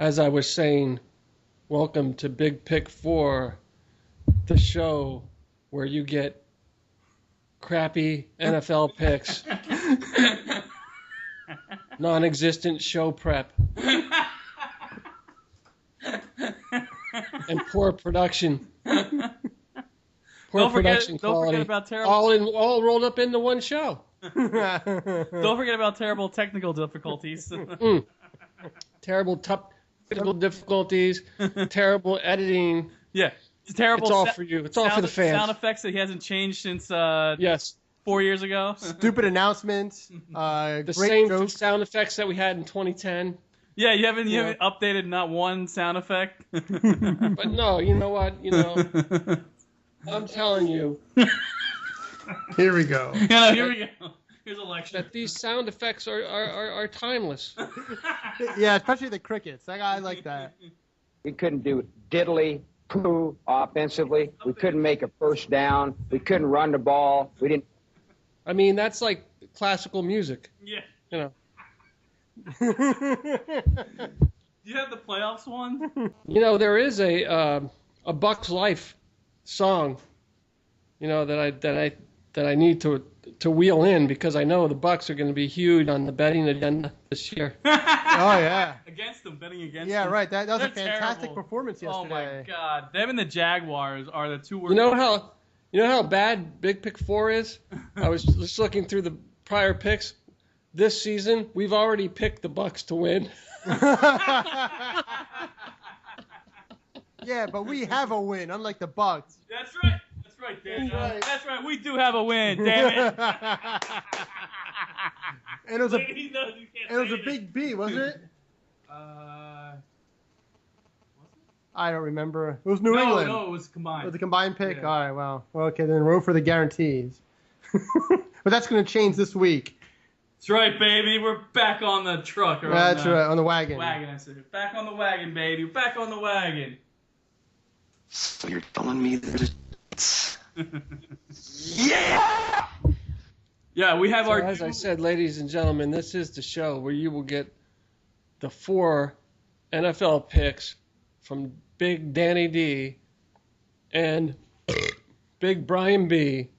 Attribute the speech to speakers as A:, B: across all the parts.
A: as I was saying, welcome to Big Pick 4, the show where you get crappy NFL picks, non-existent show prep, and poor production. Poor production quality.
B: Don't forget about terrible.
A: All rolled up into one show.
B: Don't forget about terrible technical difficulties.
A: Terrible technical difficulties. Terrible editing.
B: Yeah, it's terrible.
A: It's all for you. It's all for the fans.
B: Sound effects that he hasn't changed since
A: yes.
B: 4 years ago.
C: Stupid announcements.
A: The
C: great
A: same
C: jokes.
A: sound effects that we had in 2010.
B: Yeah, you haven't updated not one sound effect.
A: But no, you know what? I'm telling you.
C: Here we go.
B: Here we go. Here's a lecture.
A: That these sound effects are timeless.
C: Yeah, especially the crickets. I like that.
D: We couldn't do diddly poo offensively. We couldn't make a first down. We couldn't run the ball. We didn't.
A: I mean, that's like classical music.
B: Yeah.
A: You know.
B: Do you have the playoffs one?
A: There is a Bucks Life song, that I need to wheel in because I know the Bucks are going to be huge on the betting agenda this year.
C: Oh yeah.
B: Against them, betting against them.
C: Yeah, right. That was
B: They're
C: a fantastic
B: terrible.
C: performance yesterday.
B: Oh my God, them and the Jaguars are the two worst.
A: You know how bad Big Pick 4 is? I was just looking through the prior picks. This season, we've already picked the Bucks to win.
C: Yeah, but we have a win, unlike the Bucks.
B: That's right. That's right, Dan.
C: Right.
B: That's right. We do have a win. Damn it.
C: And it was a
B: He knows you can't
C: it was
B: say
C: a big B, wasn't it? I don't remember. It was New England.
B: No, it was combined.
C: It was a combined pick.
B: Yeah.
C: All right, well, okay, then row for the guarantees. But that's going to change this week.
B: That's right, baby. We're back on the truck.
C: That's right, on the wagon.
B: Wagon, I said. Back on the wagon, baby. Back on the wagon.
E: So you're telling me that it's... Yeah!
B: Yeah, we have
A: So
B: our...
A: as I said, ladies and gentlemen, this is the show where you will get the 4 NFL picks from Big Danny D and Big Brian B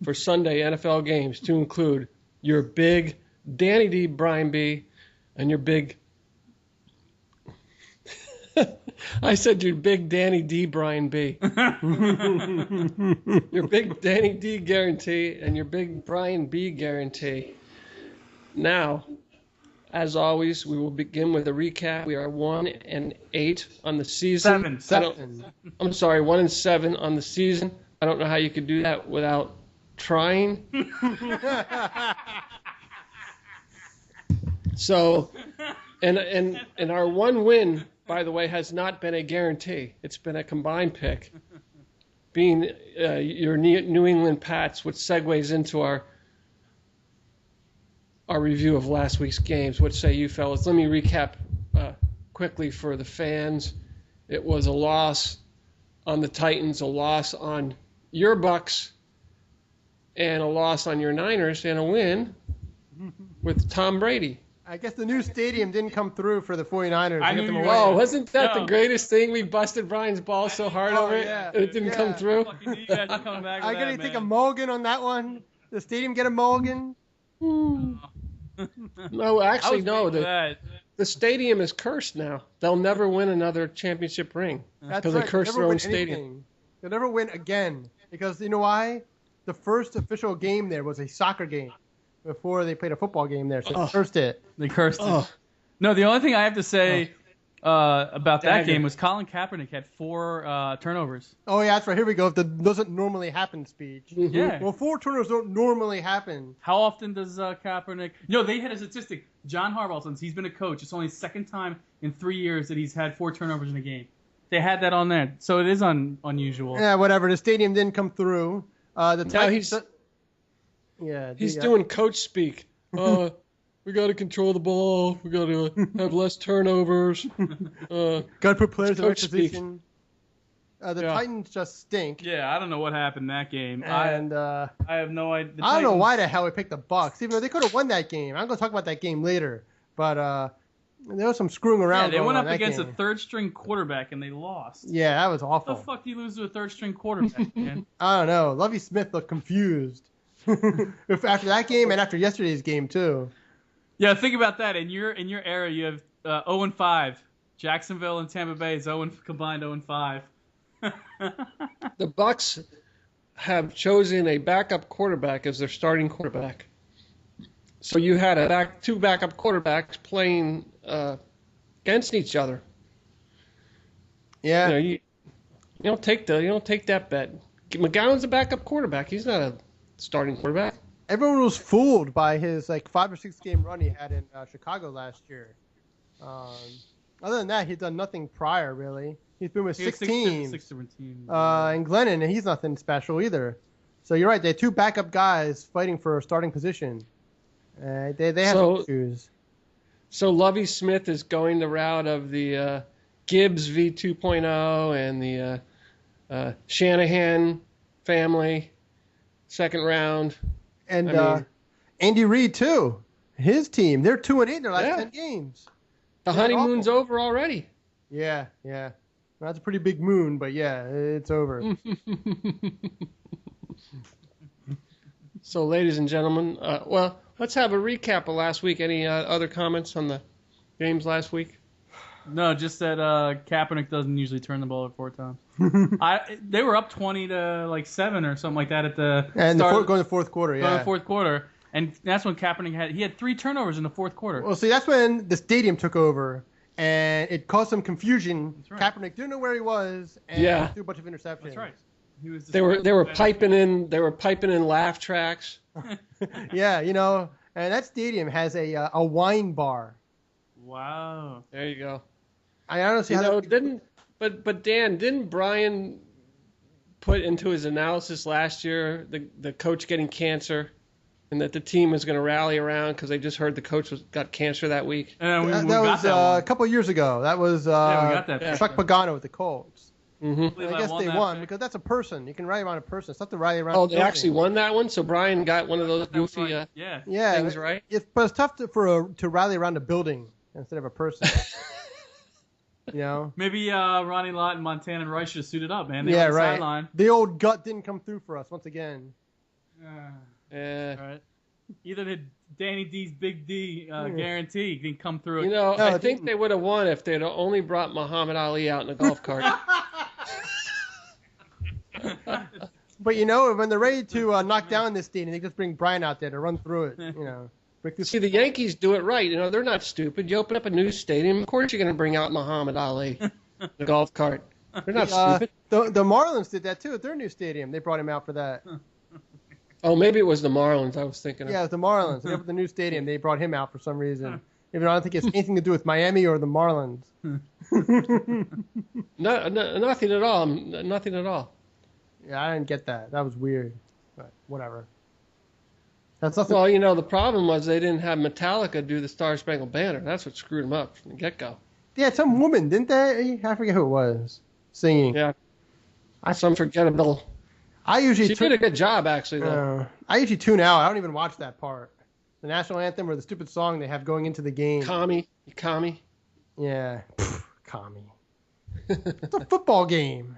A: for Sunday NFL games, to include your Big Danny D, Brian B, and your Big... I said your Big Danny D, Brian B. Your Big Danny D guarantee and your Big Brian B guarantee. Now, as always, we will begin with a recap. We are 1-8 on the season.
B: Seven.
A: I'm sorry, 1-7 on the season. I don't know how you could do that without trying. So, and our one win, by the way, has not been a guarantee. It's been a combined pick, being your New England Pats, which segues into our review of last week's games. What say you, fellas? Let me recap quickly for the fans. It was a loss on the Titans, a loss on your Bucks, and a loss on your Niners, and a win with Tom Brady.
C: I guess the new stadium didn't come through for the 49ers.
B: I
C: to get
B: knew
C: them
B: you
C: away.
A: Oh, wasn't that the
B: No.
A: greatest thing? We busted Brian's ball so hard over it,
C: yeah.
A: and it didn't come through.
B: Fucking knew you guys were coming back with
C: I
B: that,
C: gotta take a
B: man.
C: mulligan on that one. The stadium get a mulligan.
A: No, actually,
B: I
A: no.
B: was waiting for
A: The stadium is cursed now. They'll never win another championship ring
C: That's
A: because
C: right.
A: they cursed
C: They'll
A: their
C: never
A: own
C: win
A: stadium.
C: anything. They'll never win again because you know why? The first official game there was a soccer game before they played a football game there, so they cursed it.
B: They cursed it.
A: Oh,
B: No, the only thing I have to say about that
A: Dagger.
B: game was Colin Kaepernick had 4 turnovers.
C: Oh yeah, that's right. Here we go. That doesn't normally happen speech.
B: Yeah.
C: Well, 4 turnovers don't normally happen.
B: How often does Kaepernick... They had a statistic. John Harbaugh, since he's been a coach, it's only the second time in 3 years that he's had 4 turnovers in a game. They had that on there, so it is unusual.
C: Yeah, whatever. The stadium didn't come through. The
A: now
C: Titans.
A: he's doing coach speak. We got to control the ball. We got to have less turnovers.
C: Got to put players in the right
A: coach speak.
C: position. The
A: Yeah.
C: Titans just stink.
B: Yeah, I don't know what happened in that game.
C: And
B: I have no idea.
C: I don't know why the hell we picked the Bucks, even though they could have won that game. I'm going to talk about that game later. But There was some screwing
B: Yeah,
C: around.
B: they
C: going
B: went
C: on
B: up
C: in that
B: against a
C: game.
B: third-string quarterback and they lost.
C: Yeah, that was
B: How
C: awful.
B: the fuck do you lose to a third-string quarterback, man?
C: I don't know. Lovie Smith looked confused after that game and after yesterday's game too.
B: Yeah, think about that. In your era, you have 0-5. Jacksonville and Tampa Bay is combined 0-5.
A: The Bucks have chosen a backup quarterback as their starting quarterback. So you had two backup quarterbacks playing against each other.
C: Yeah.
A: You don't take that bet. McGowan's a backup quarterback. He's not a starting quarterback.
C: Everyone was fooled by his 5 or 6 game run he had in Chicago last year. Other than that, he'd done nothing prior really. He's been with 6 teams.
B: 6 different teams.
C: And Glennon, and he's nothing special either. So you're right. They had 2 backup guys fighting for a starting position. They have some issues.
A: So Lovie Smith is going the route of the Gibbs v2.0 and the Shanahan family, second round.
C: And Andy Reid too. His team, they're 2-8 in their last 10 games.
A: The honeymoon's over already.
C: Yeah. Well, that's a pretty big moon, but yeah, it's over.
A: So, ladies and gentlemen, let's have a recap of last week. Any other comments on the games last week?
B: No, just that Kaepernick doesn't usually turn the ball over 4 times. They were up 20-7 or something like that at the
C: start. Going to the fourth quarter, yeah.
B: Going to the fourth quarter, and that's when Kaepernick had 3 turnovers in the fourth quarter.
C: Well, see, that's when the stadium took over, and it caused some confusion.
B: That's right.
C: Kaepernick didn't know where he was, and threw a bunch of interceptions.
B: That's right.
A: They were piping in laugh tracks.
C: Yeah, and that stadium has a wine bar.
B: Wow.
A: There you go.
C: I honestly
A: but Dan, didn't Brian put into his analysis last year the coach getting cancer, and that the team was going to rally around because they just heard the coach got cancer that week?
C: That was a couple of years ago. That was
B: we got that.
C: Chuck Pagano with the Colts.
A: Mm-hmm.
C: I guess they won because that's a person. You can rally around a person. It's not to rally around.
A: Oh, they actually won that one. So Brian got one of those goofy things right.
C: But it's tough to rally around a building instead of a person.
B: Maybe Ronnie Lott and Montana and Rice should have suited up, man. They
C: yeah,
B: were on the
C: right.
B: sideline.
C: The old gut didn't come through for us once again.
B: Right. Either did Danny D's Big D guarantee didn't come through.
A: I think they would have won if they'd only brought Muhammad Ali out in a golf cart.
C: But when they're ready to knock down this stadium, they just bring Brian out there to run through it. See,
A: the Yankees do it right. They're not stupid. You open up a new stadium, of course you're going to bring out Muhammad Ali, the golf cart. They're not stupid.
C: The Marlins did that too at their new stadium. They brought him out for that.
A: Oh, maybe it was the Marlins I was thinking of.
C: Yeah, it was the Marlins. They opened the new stadium. They brought him out for some reason. Even though I don't think it has anything to do with Miami or the Marlins.
A: No, nothing at all. Nothing at all.
C: Yeah, I didn't get that. That was weird. But whatever. That's nothing.
A: Well, the problem was they didn't have Metallica do the Star Spangled Banner. That's what screwed them up from the get-go.
C: Yeah, some woman, didn't they? I forget who it was singing.
A: Yeah. Some forgettable. She did a good job, actually, though.
C: I usually tune out. I don't even watch that part. The national anthem or the stupid song they have going into the game.
A: Commie.
C: Yeah. Commie. It's a football game.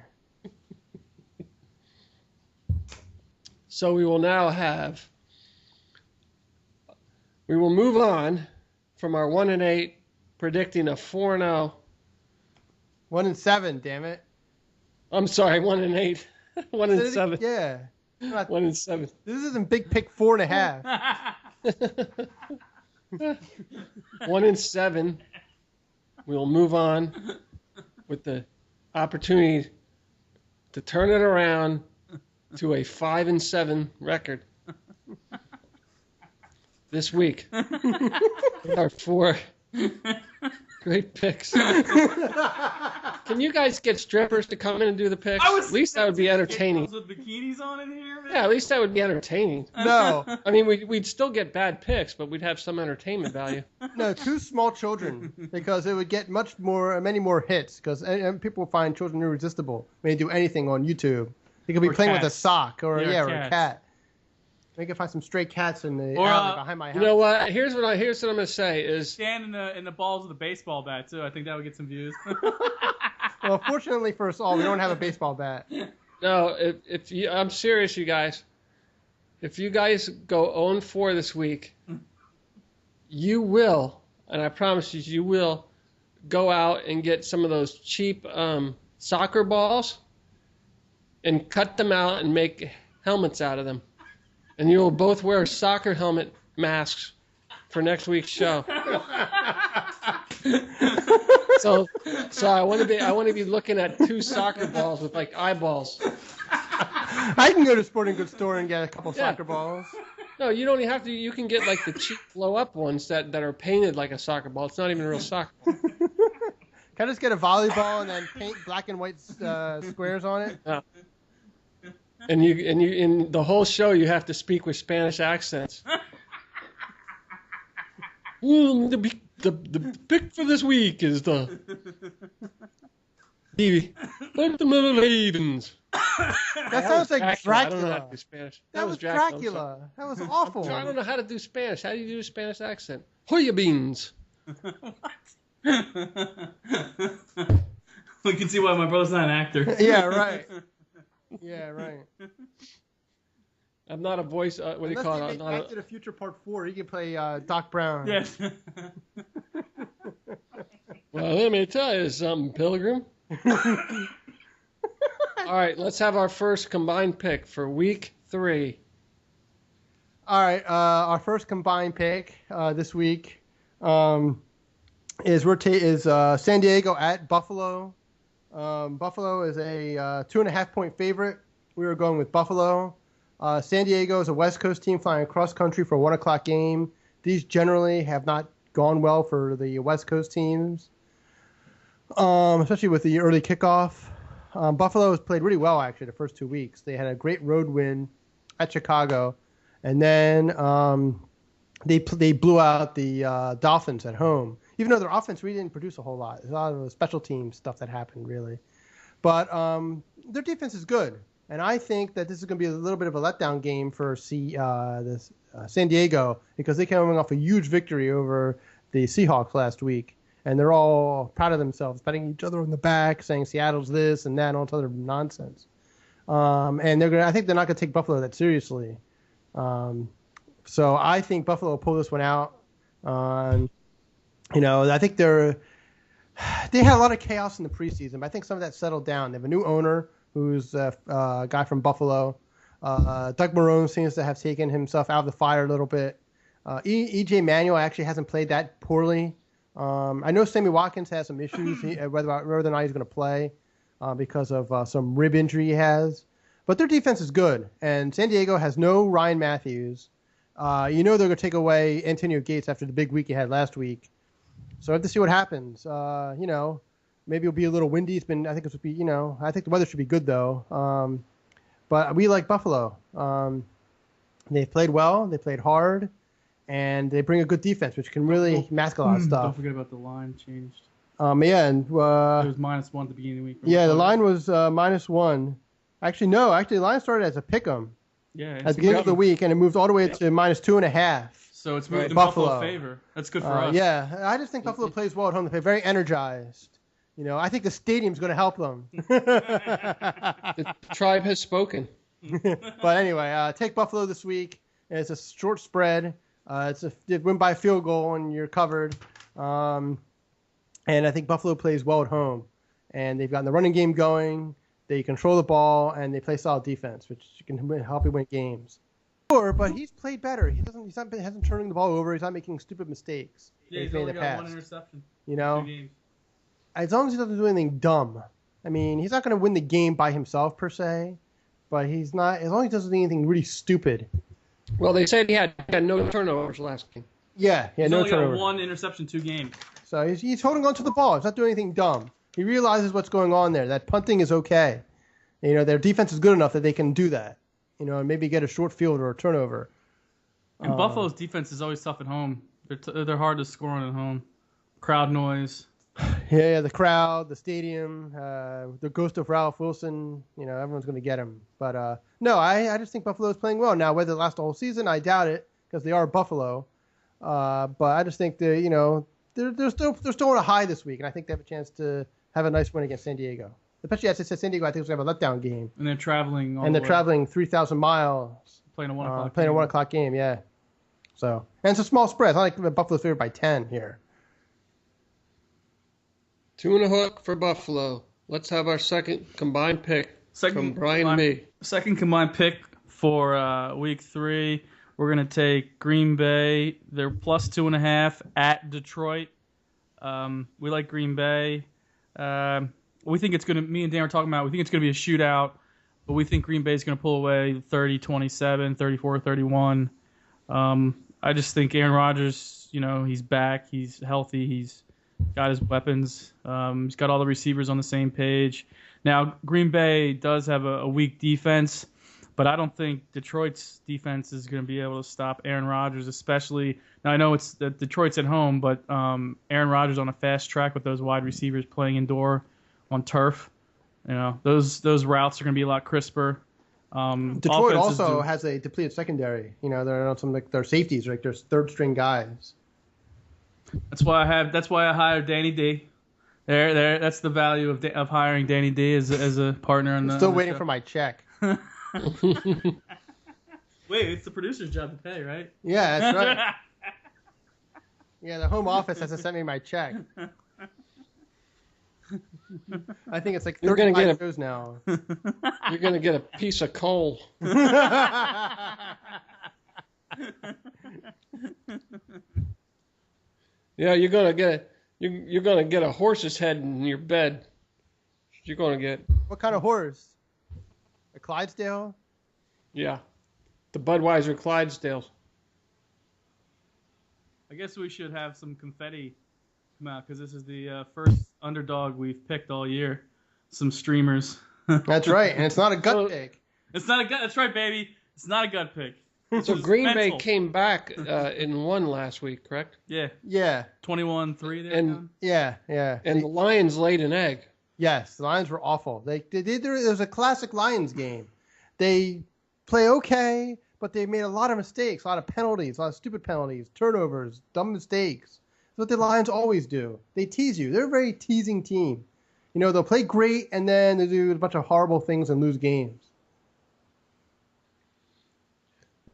A: So we will move on from our 1-8, predicting a 4-0.
C: 1-7, damn it.
A: I'm sorry, 1-8. 1-7.
C: Yeah.
A: 1-7.
C: This isn't Big Pick 4.5.
A: 1-7. We will move on with the opportunity to turn it around to a 5-7 record this week. With our 4 great picks. Can you guys get strippers to come in and do the picks? At least that would be entertaining.
B: With bikinis on in here, man?
A: Yeah, at least that would be entertaining.
C: No.
A: I mean, we'd still get bad picks, but we'd have some entertainment value.
C: No, 2 small children, because it would get many more hits, because people find children irresistible when they do anything on YouTube. They could be playing with a sock or a cat. Maybe I can find some stray cats in the
B: Or,
C: alley behind my house.
A: You know what? Here's what I'm gonna say is
B: Stand in the balls of the baseball bat too. I think that would get some views.
C: Well, fortunately for us all, we don't have a baseball bat.
A: no. If you, I'm serious, you guys. If you guys go 0-4 this week, you will, and I promise you will, go out and get some of those cheap soccer balls and cut them out and make helmets out of them. And you will both wear soccer helmet masks for next week's show. So I want to be looking at 2 soccer balls with like eyeballs.
C: I can go to Sporting Goods store and get a couple soccer balls.
A: No, you don't even have to. You can get like the cheap blow-up ones that are painted like a soccer ball. It's not even a real soccer ball.
C: Can I just get a volleyball and then paint black and white squares on it?
A: Yeah. And you in the whole show you have to speak with Spanish accents. The pick for this week is the Baltimore Ravens.
C: That sounds like Dracula.
A: I don't know how to do Spanish.
C: That was
A: Dracula.
C: Dracula. That was awful.
A: I don't know how to do Spanish. How do you do a Spanish accent? Hoya beans.
B: We can see why my brother's not an actor.
C: Yeah, right. Yeah, right.
A: I'm not a voice. What do you call it?
C: Unless they make Back to the Future Part 4, he can play Doc Brown.
B: Yes.
A: Well, let me tell you something, Pilgrim. All right, let's have our first combined pick for week 3.
C: All right, our first combined pick this week is San Diego at Buffalo. Buffalo is a 2.5-point favorite. We were going with Buffalo. San Diego is a West Coast team flying cross country for a 1:00 game. These generally have not gone well for the West Coast teams, especially with the early kickoff. Buffalo has played really well, actually, the first 2 weeks. They had a great road win at Chicago, and then they blew out the Dolphins at home. Even though their offense really didn't produce a whole lot. There's a lot of special team stuff that happened, really. But their defense is good. And I think that this is going to be a little bit of a letdown game for San Diego because they came off a huge victory over the Seahawks last week. And they're all proud of themselves, patting each other on the back, saying Seattle's this and that and all this other nonsense. And I think they're not going to take Buffalo that seriously. So I think Buffalo will pull this one out. I think they had a lot of chaos in the preseason, but I think some of that settled down. They have a new owner who's a guy from Buffalo. Doug Marrone seems to have taken himself out of the fire a little bit. E.J. Manuel actually hasn't played that poorly. I know Sammy Watkins has some issues, whether or not he's going to play because of some rib injury he has. But their defense is good, and San Diego has no Ryan Matthews. They're going to take away Antonio Gates after the big week he had last week. So I have to see what happens. Maybe it'll be a little windy. I think the weather should be good though. But we like Buffalo. They played well. They played hard, and they bring a good defense, which can really mask a lot of stuff.
B: Don't forget about the line changed.
C: And
B: it was -1 at the beginning of the week.
C: Yeah, the line was -1. Actually, no. Actually, the line started as a pick'em.
B: Yeah,
C: at the beginning of the week, and it moved all the way to -2.5.
B: So it's moved in Buffalo's favor. That's good for us.
C: Yeah, I just think Buffalo plays well at home. They play very energized. I think the stadium's going to help them.
A: The tribe has spoken.
C: But anyway, take Buffalo this week. It's a short spread. They win by a field goal, and you're covered. And I think Buffalo plays well at home. And they've gotten the running game going. They control the ball, and they play solid defense, which can help you win games. But he's played better. He hasn't turning the ball over. He's not making stupid mistakes.
B: Yeah, he's only got 1 interception. 2 games.
C: As long as he doesn't do anything dumb. I mean, he's not going to win the game by himself per se, but he's not. As long as he doesn't do anything really stupid.
A: Well, they said he had no turnovers last game.
C: Yeah,
B: he's
C: no
B: only
C: turnovers.
B: got 1 interception, 2 games.
C: So he's holding on to the ball. He's not doing anything dumb. He realizes what's going on there. That punting is okay. Their defense is good enough that they can do that. And maybe get a short field or a turnover.
B: And Buffalo's defense is always tough at home. They're hard to score on at home. Crowd noise.
C: Yeah, the crowd, the stadium, the ghost of Ralph Wilson. Everyone's going to get him. But no, I just think Buffalo is playing well. Now, whether it lasts the whole season, I doubt it because they are Buffalo. But I just think they're still on a high this week, and I think they have a chance to have a nice win against San Diego. Especially as I said, San Diego, I think is going to have a letdown game.
B: And they're traveling.
C: And they're traveling 3,000 miles.
B: Playing a 1 o'clock.
C: Playing a 1 o'clock game, yeah. So, and it's a small spread. It's not like Buffalo's favored by 10 here.
A: 2 and a hook for Buffalo. Let's have our second combined pick from Brian and me.
B: Second combined pick for week 3. We're going to take Green Bay. They're plus 2.5 at Detroit. We like Green Bay. We think it's going to, me and Dan were talking about, we think it's going to be a shootout, but we think Green Bay is going to pull away 30-27, 34-31. I just think Aaron Rodgers, he's back. He's healthy. He's got his weapons. He's got all the receivers on the same page. Now, Green Bay does have a weak defense, but I don't think Detroit's defense is going to be able to stop Aaron Rodgers, especially. Now, I know it's that Detroit's at home, but Aaron Rodgers on a fast track with those wide receivers playing indoor on turf. Those routes are going to be a lot crisper.
C: Detroit also has a depleted secondary. They're on some their safeties, like their third string guys.
B: That's why I hired Danny D. There. That's the value of hiring Danny D as a partner.
C: I'm still waiting for my check.
B: Wait, it's the producer's job to pay, right?
C: Yeah, that's right. Yeah, the home office has to send me my check. I think it's like 35 shows now.
A: You're going to get a piece of coal. Yeah, you're going to get a horse's head in your bed. You're going to get.
C: What kind of horse? A Clydesdale?
A: Yeah. The Budweiser Clydesdales.
B: I guess we should have some confetti come out because this is the first underdog we've picked all year. Some streamers.
C: That's right, and it's not a gut pick.
B: It's not a gut. That's right, baby. It's not a gut pick.
A: So Green Bay came back and won last week, correct?
B: Yeah.
C: Yeah.
B: 21-3 there.
A: And
C: yeah.
A: And the Lions laid an egg.
C: Yes, the Lions were awful. They there was a classic Lions game. They play okay, but they made a lot of mistakes, a lot of penalties, a lot of stupid penalties, turnovers, dumb mistakes. That's what the Lions always do. They tease you. They're a very teasing team. They'll play great, and then they do a bunch of horrible things and lose games.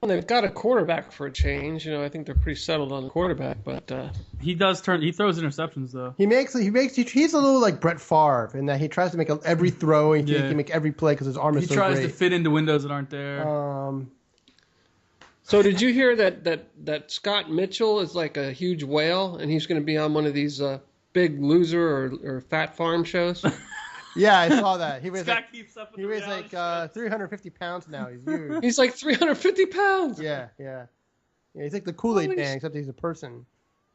A: Well, they've got a quarterback for a change. I think they're pretty settled on the quarterback, but
B: he throws interceptions though.
C: He's a little like Brett Favre in that he tries to make every throw and he can make every play because his arm is so great.
B: He tries to fit into windows that aren't there.
A: So did you hear that Scott Mitchell is like a huge whale and he's going to be on one of these Big Loser or Fat Farm shows?
C: Yeah, I saw that. He weighs
B: keeps up with
C: 350 pounds now. He's huge.
A: He's like 350 pounds.
C: Yeah. He's like the Kool-Aid man, except he's a person.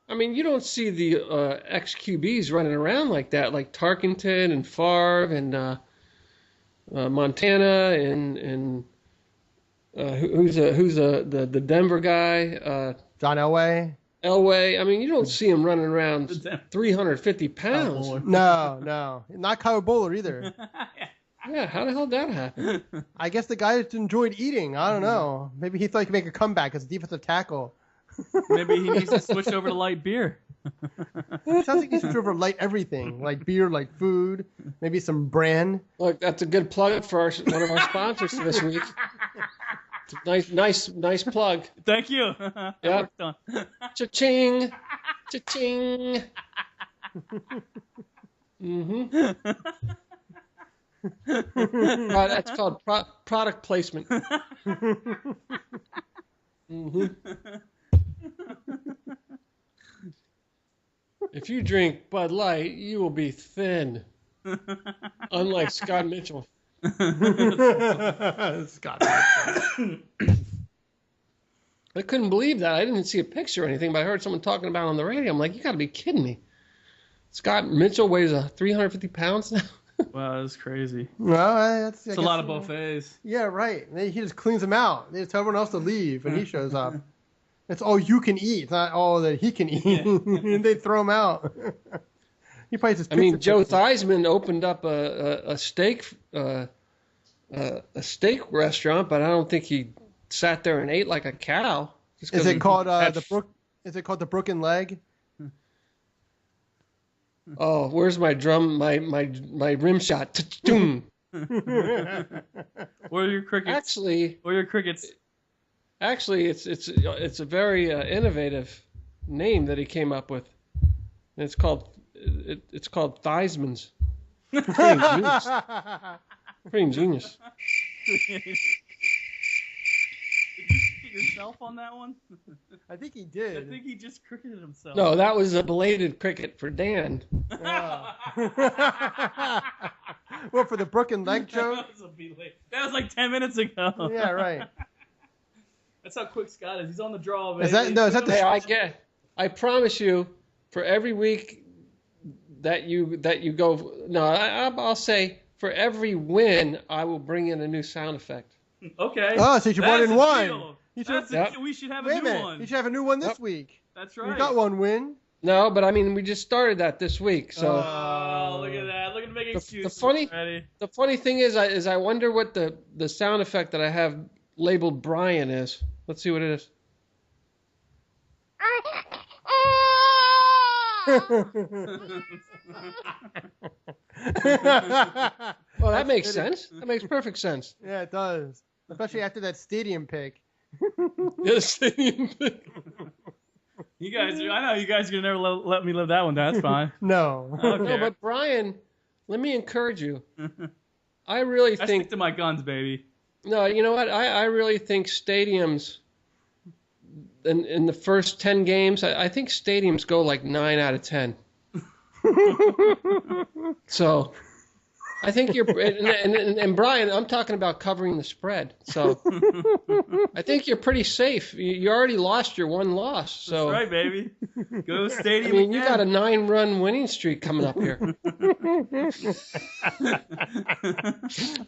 A: I mean, you don't see the ex-QBs running around like that, like Tarkenton and Favre and Montana and who's the Denver guy?
C: John Elway.
A: Elway. I mean, you don't see him running around 350 pounds.
C: No. Not Kyle Bowler either.
A: Yeah, how the hell did that happen?
C: I guess the guy just enjoyed eating. I don't know. Maybe he thought he could make a comeback as a defensive tackle.
B: Maybe he needs to switch over to light beer.
C: It sounds like he switched over to light everything. Like beer, like food, maybe some bran.
A: Look, that's a good plug for one of our sponsors this week. Nice plug.
B: Thank you.
A: Yep. Cha-ching. Cha-ching. Mm-hmm. That's called product placement. Mm-hmm. If you drink Bud Light, you will be thin. Unlike Scott Mitchell.
C: Scott Mitchell.
A: I couldn't believe that. I didn't see a picture or anything, but I heard someone talking about it on the radio. I'm like, you got to be kidding me. Scott Mitchell weighs 350 pounds now.
B: Wow, that's crazy.
C: Well,
B: it's a lot of buffets.
C: Yeah, right. He just cleans them out. They just tell everyone else to leave, and he shows up. It's all you can eat. It's not all that he can eat. And they throw him out. He plays his.
A: I mean,
C: pizza
A: Joe
C: picture.
A: Theismann opened up a steak restaurant, but I don't think he sat there and ate like a cow. just
C: Is
A: 'cause
C: it
A: he
C: called
A: had
C: Is it called the Broken Leg?
A: Oh, where's my drum? My rim shot. Doom.
B: What are your crickets?
A: Actually, it's a very innovative name that he came up with. And it's called Theismann's. Pretty ingenious. Pretty ingenious.
B: Did you cricket yourself on that one?
C: I think he
B: I
C: did.
B: think he just cricketed himself.
A: No, that was a belated cricket for Dan.
C: What, for the Broken Leg joke?
B: That was like 10 minutes ago.
C: Yeah, right.
B: That's how quick Scott is. He's on the draw, baby.
C: Is that the?
A: Hey, I promise you, for every week that you go, no, I'll say for every win, I will bring in a new sound effect.
B: Okay.
C: Oh, so you brought
B: That's
C: in
B: a
C: one.
B: deal.
C: You
B: That's
C: should,
B: a deal. We should have
C: wait
B: a
C: a
B: new
C: minute.
B: one.
C: You should have a new one this
A: Yep.
C: week.
B: That's right.
C: You got one win.
A: No, but I mean, we just started that this week, so.
B: Oh, look at that. Look at the big excuses.
A: The funny thing is I wonder what the sound effect that I have labeled Brian is. Let's see what it is. Well, that makes sense. That makes perfect sense.
C: Yeah, it does. Especially after that stadium pick.
A: Yes.
B: You guys, I know you guys are gonna never let me live that one down. That's fine.
C: No.
B: Okay.
A: No, but Brian, let me encourage you. I really
B: I
A: think
B: stick to my guns, baby.
A: no. You know what? I really think stadiums. In the first 10 games, I think stadiums go like 9 out of 10. So, I think you're and Brian, I'm talking about covering the spread. So, I think you're pretty safe. You already lost your one loss. So,
B: That's right, baby. Go
A: I
B: stadium.
A: mean, you
B: again.
A: got a 9-run winning streak coming up here,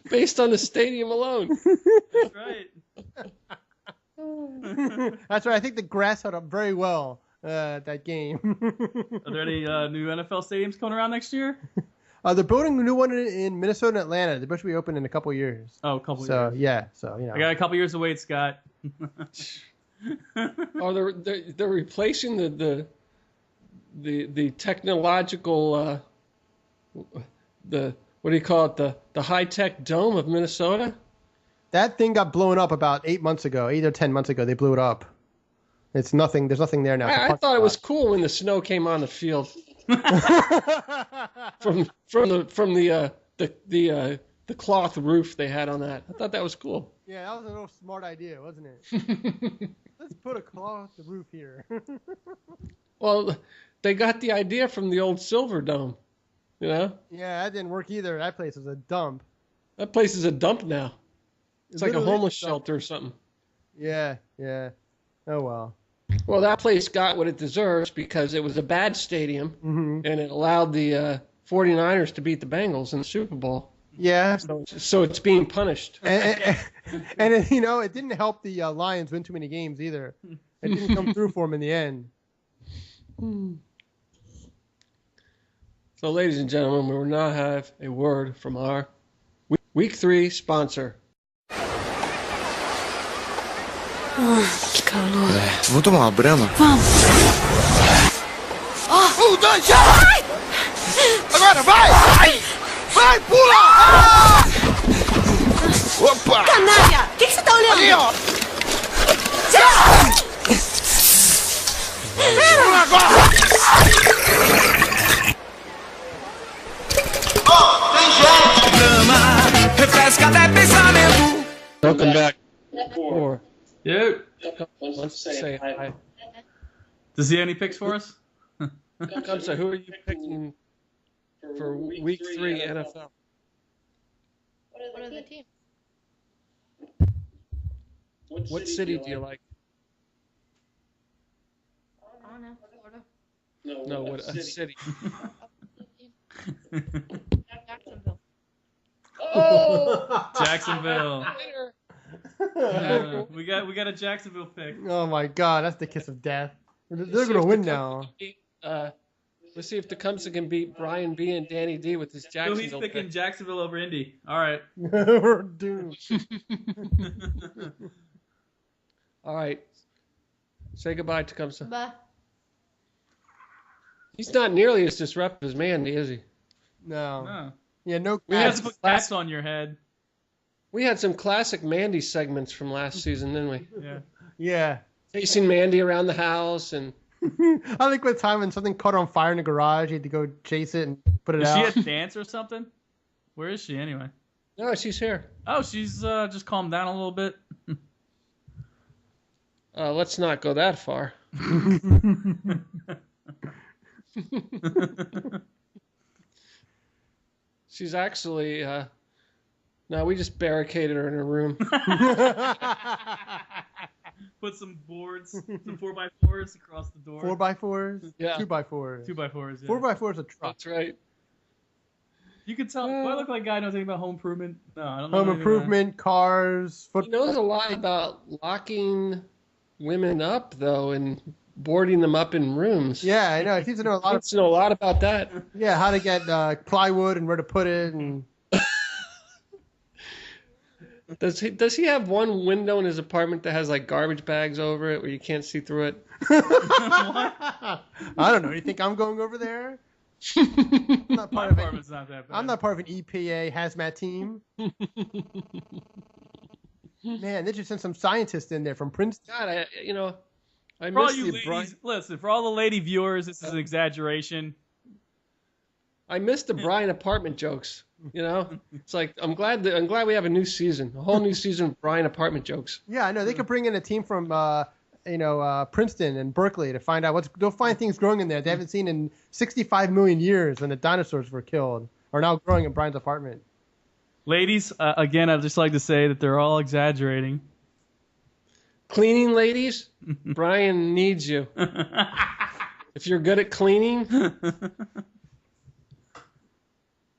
A: based on the stadium alone.
B: That's right.
C: That's right. I think the grass held up very well that game.
B: Are there any new NFL stadiums coming around next year?
C: They're building a new one in Minnesota and Atlanta. They're supposed to be open in a couple years.
B: Oh, a couple
C: So
B: years.
C: yeah, so you know.
B: I got a couple years to wait, Scott.
A: Oh, they're replacing the technological the what do you call it, the high tech dome of Minnesota.
C: That thing got blown up about 8 months ago, 8 or 10 months ago. They blew it up. It's nothing. There's nothing there now.
A: I thought it was cool when the snow came on the field from the cloth roof they had on that. I thought that was cool.
C: Yeah, that was a little smart idea, wasn't it? Let's put a cloth roof here.
A: Well, they got the idea from the old Silver Dome. You know,
C: Yeah, that didn't work either. That place was a dump.
A: that place is a dump now. It's like a
C: Literally
A: homeless
C: dump.
A: shelter or something.
C: Yeah. Oh well.
A: Well, that place got what it deserves because it was a bad stadium,
C: Hmm.
A: and it allowed the 49ers to beat the Bengals in the Super Bowl.
C: Yeah.
A: So it's being punished.
C: And it, it didn't help the Lions win too many games either. It didn't come through for them in the end.
A: So, ladies and gentlemen, we will now have a word from our Week 3 sponsor.
F: Que calor.
E: Vamos tomar uma brama?
F: Vamos.
E: Dois, já! Agora, vai! Vai, pula! Opa!
F: Canalha! O que você tá olhando?
E: Ali, ó! Pula agora! Tem gente! Brama, refresca até pensamento.
A: Welcome back. Four.
B: Dude,
A: Let's say hi.
B: does he have any picks for us?
A: Kamsa, who are you picking for Week 3 NFL?
G: What are the teams?
A: What city do you like?
G: I don't know. Florida.
A: No, what a city.
G: Jacksonville.
A: Oh!
B: Jacksonville. We got a Jacksonville pick.
C: Oh my God, that's the kiss of death. They're gonna win now.
A: The Let's see if Tecumseh can beat Brian B and Danny D with his
B: So he's
A: Jacksonville
B: picking
A: pick.
B: Jacksonville over Indy. All right.
C: We're doomed.
A: All right. Say goodbye, Tecumseh.
G: Bye.
A: He's not nearly as disruptive as Mandy, is he?
C: No.
B: No.
C: Yeah, no.
A: We
B: You
A: had
B: have to
A: some
B: put cats on your head.
A: We had some classic Mandy segments from last season, didn't we?
B: Yeah.
C: Yeah.
A: Chasing Mandy around the house and
C: I think with time when something caught on fire in the garage, you had to go chase it and put it
B: Is
C: out.
B: she at dance or something? Where is she anyway?
A: no, she's here.
B: Oh, she's just calmed down a little bit.
A: Let's not go that far. She's actually no, we just barricaded her in her room.
B: Put some boards, some 4x4s across the door.
C: 4x4s?
A: Yeah.
C: 2x4s.
B: 2x4s. Yeah.
C: 4x4s a truck.
A: That's right.
B: You can tell. Do I look like a guy who knows anything about home improvement? No, I don't know.
C: Home
B: anything
C: improvement, cars,
A: He knows a lot about locking women up, though, and boarding them up in rooms.
C: Yeah, I know. He seems to know a
A: He
C: lot of
A: wants to know a lot about that.
C: yeah, how to get plywood and where to put it and
A: Does he have one window in his apartment that has like garbage bags over it where you can't see through it?
C: I don't know. You think I'm going over there? I'm not
B: My
C: part of
B: apartment's not that bad.
C: I'm not part of an EPA hazmat team. Man, they just sent some scientists in there from Princeton.
A: God, I
B: For all
A: miss
B: you
A: the
B: ladies, listen. For all the lady viewers, this is an exaggeration.
A: I miss the Brian apartment jokes. It's like I'm glad we have a new season, a whole new season of Brian apartment jokes.
C: Yeah, I know. They could bring in a team from Princeton and Berkeley to find out they'll find things growing in there they haven't seen in 65 million years when the dinosaurs were killed are now growing in Brian's apartment.
B: Ladies, again, I'd just like to say that they're all exaggerating.
A: Cleaning ladies, Brian needs you. If you're good at cleaning,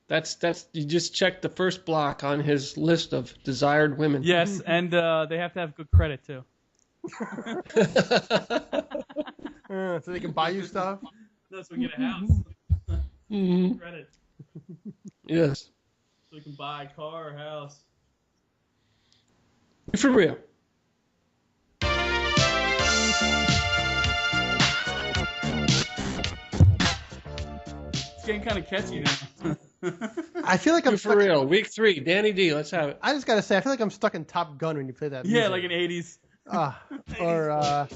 A: that's you just check the first block on his list of desired women.
B: Yes, and they have to have good credit too.
C: So they can buy you stuff.
B: That's when we get a house.
A: Mhm.
B: Credit,
A: Yes.
B: so we can buy a car or house.
A: For real.
B: It's getting kind of catchy now.
C: I feel like I'm
A: For real. Week 3, Danny D. Let's have it.
C: I just gotta say, I feel like I'm stuck in Top Gun when you play that.
B: Yeah,
C: music.
B: like in '80s.
C: Or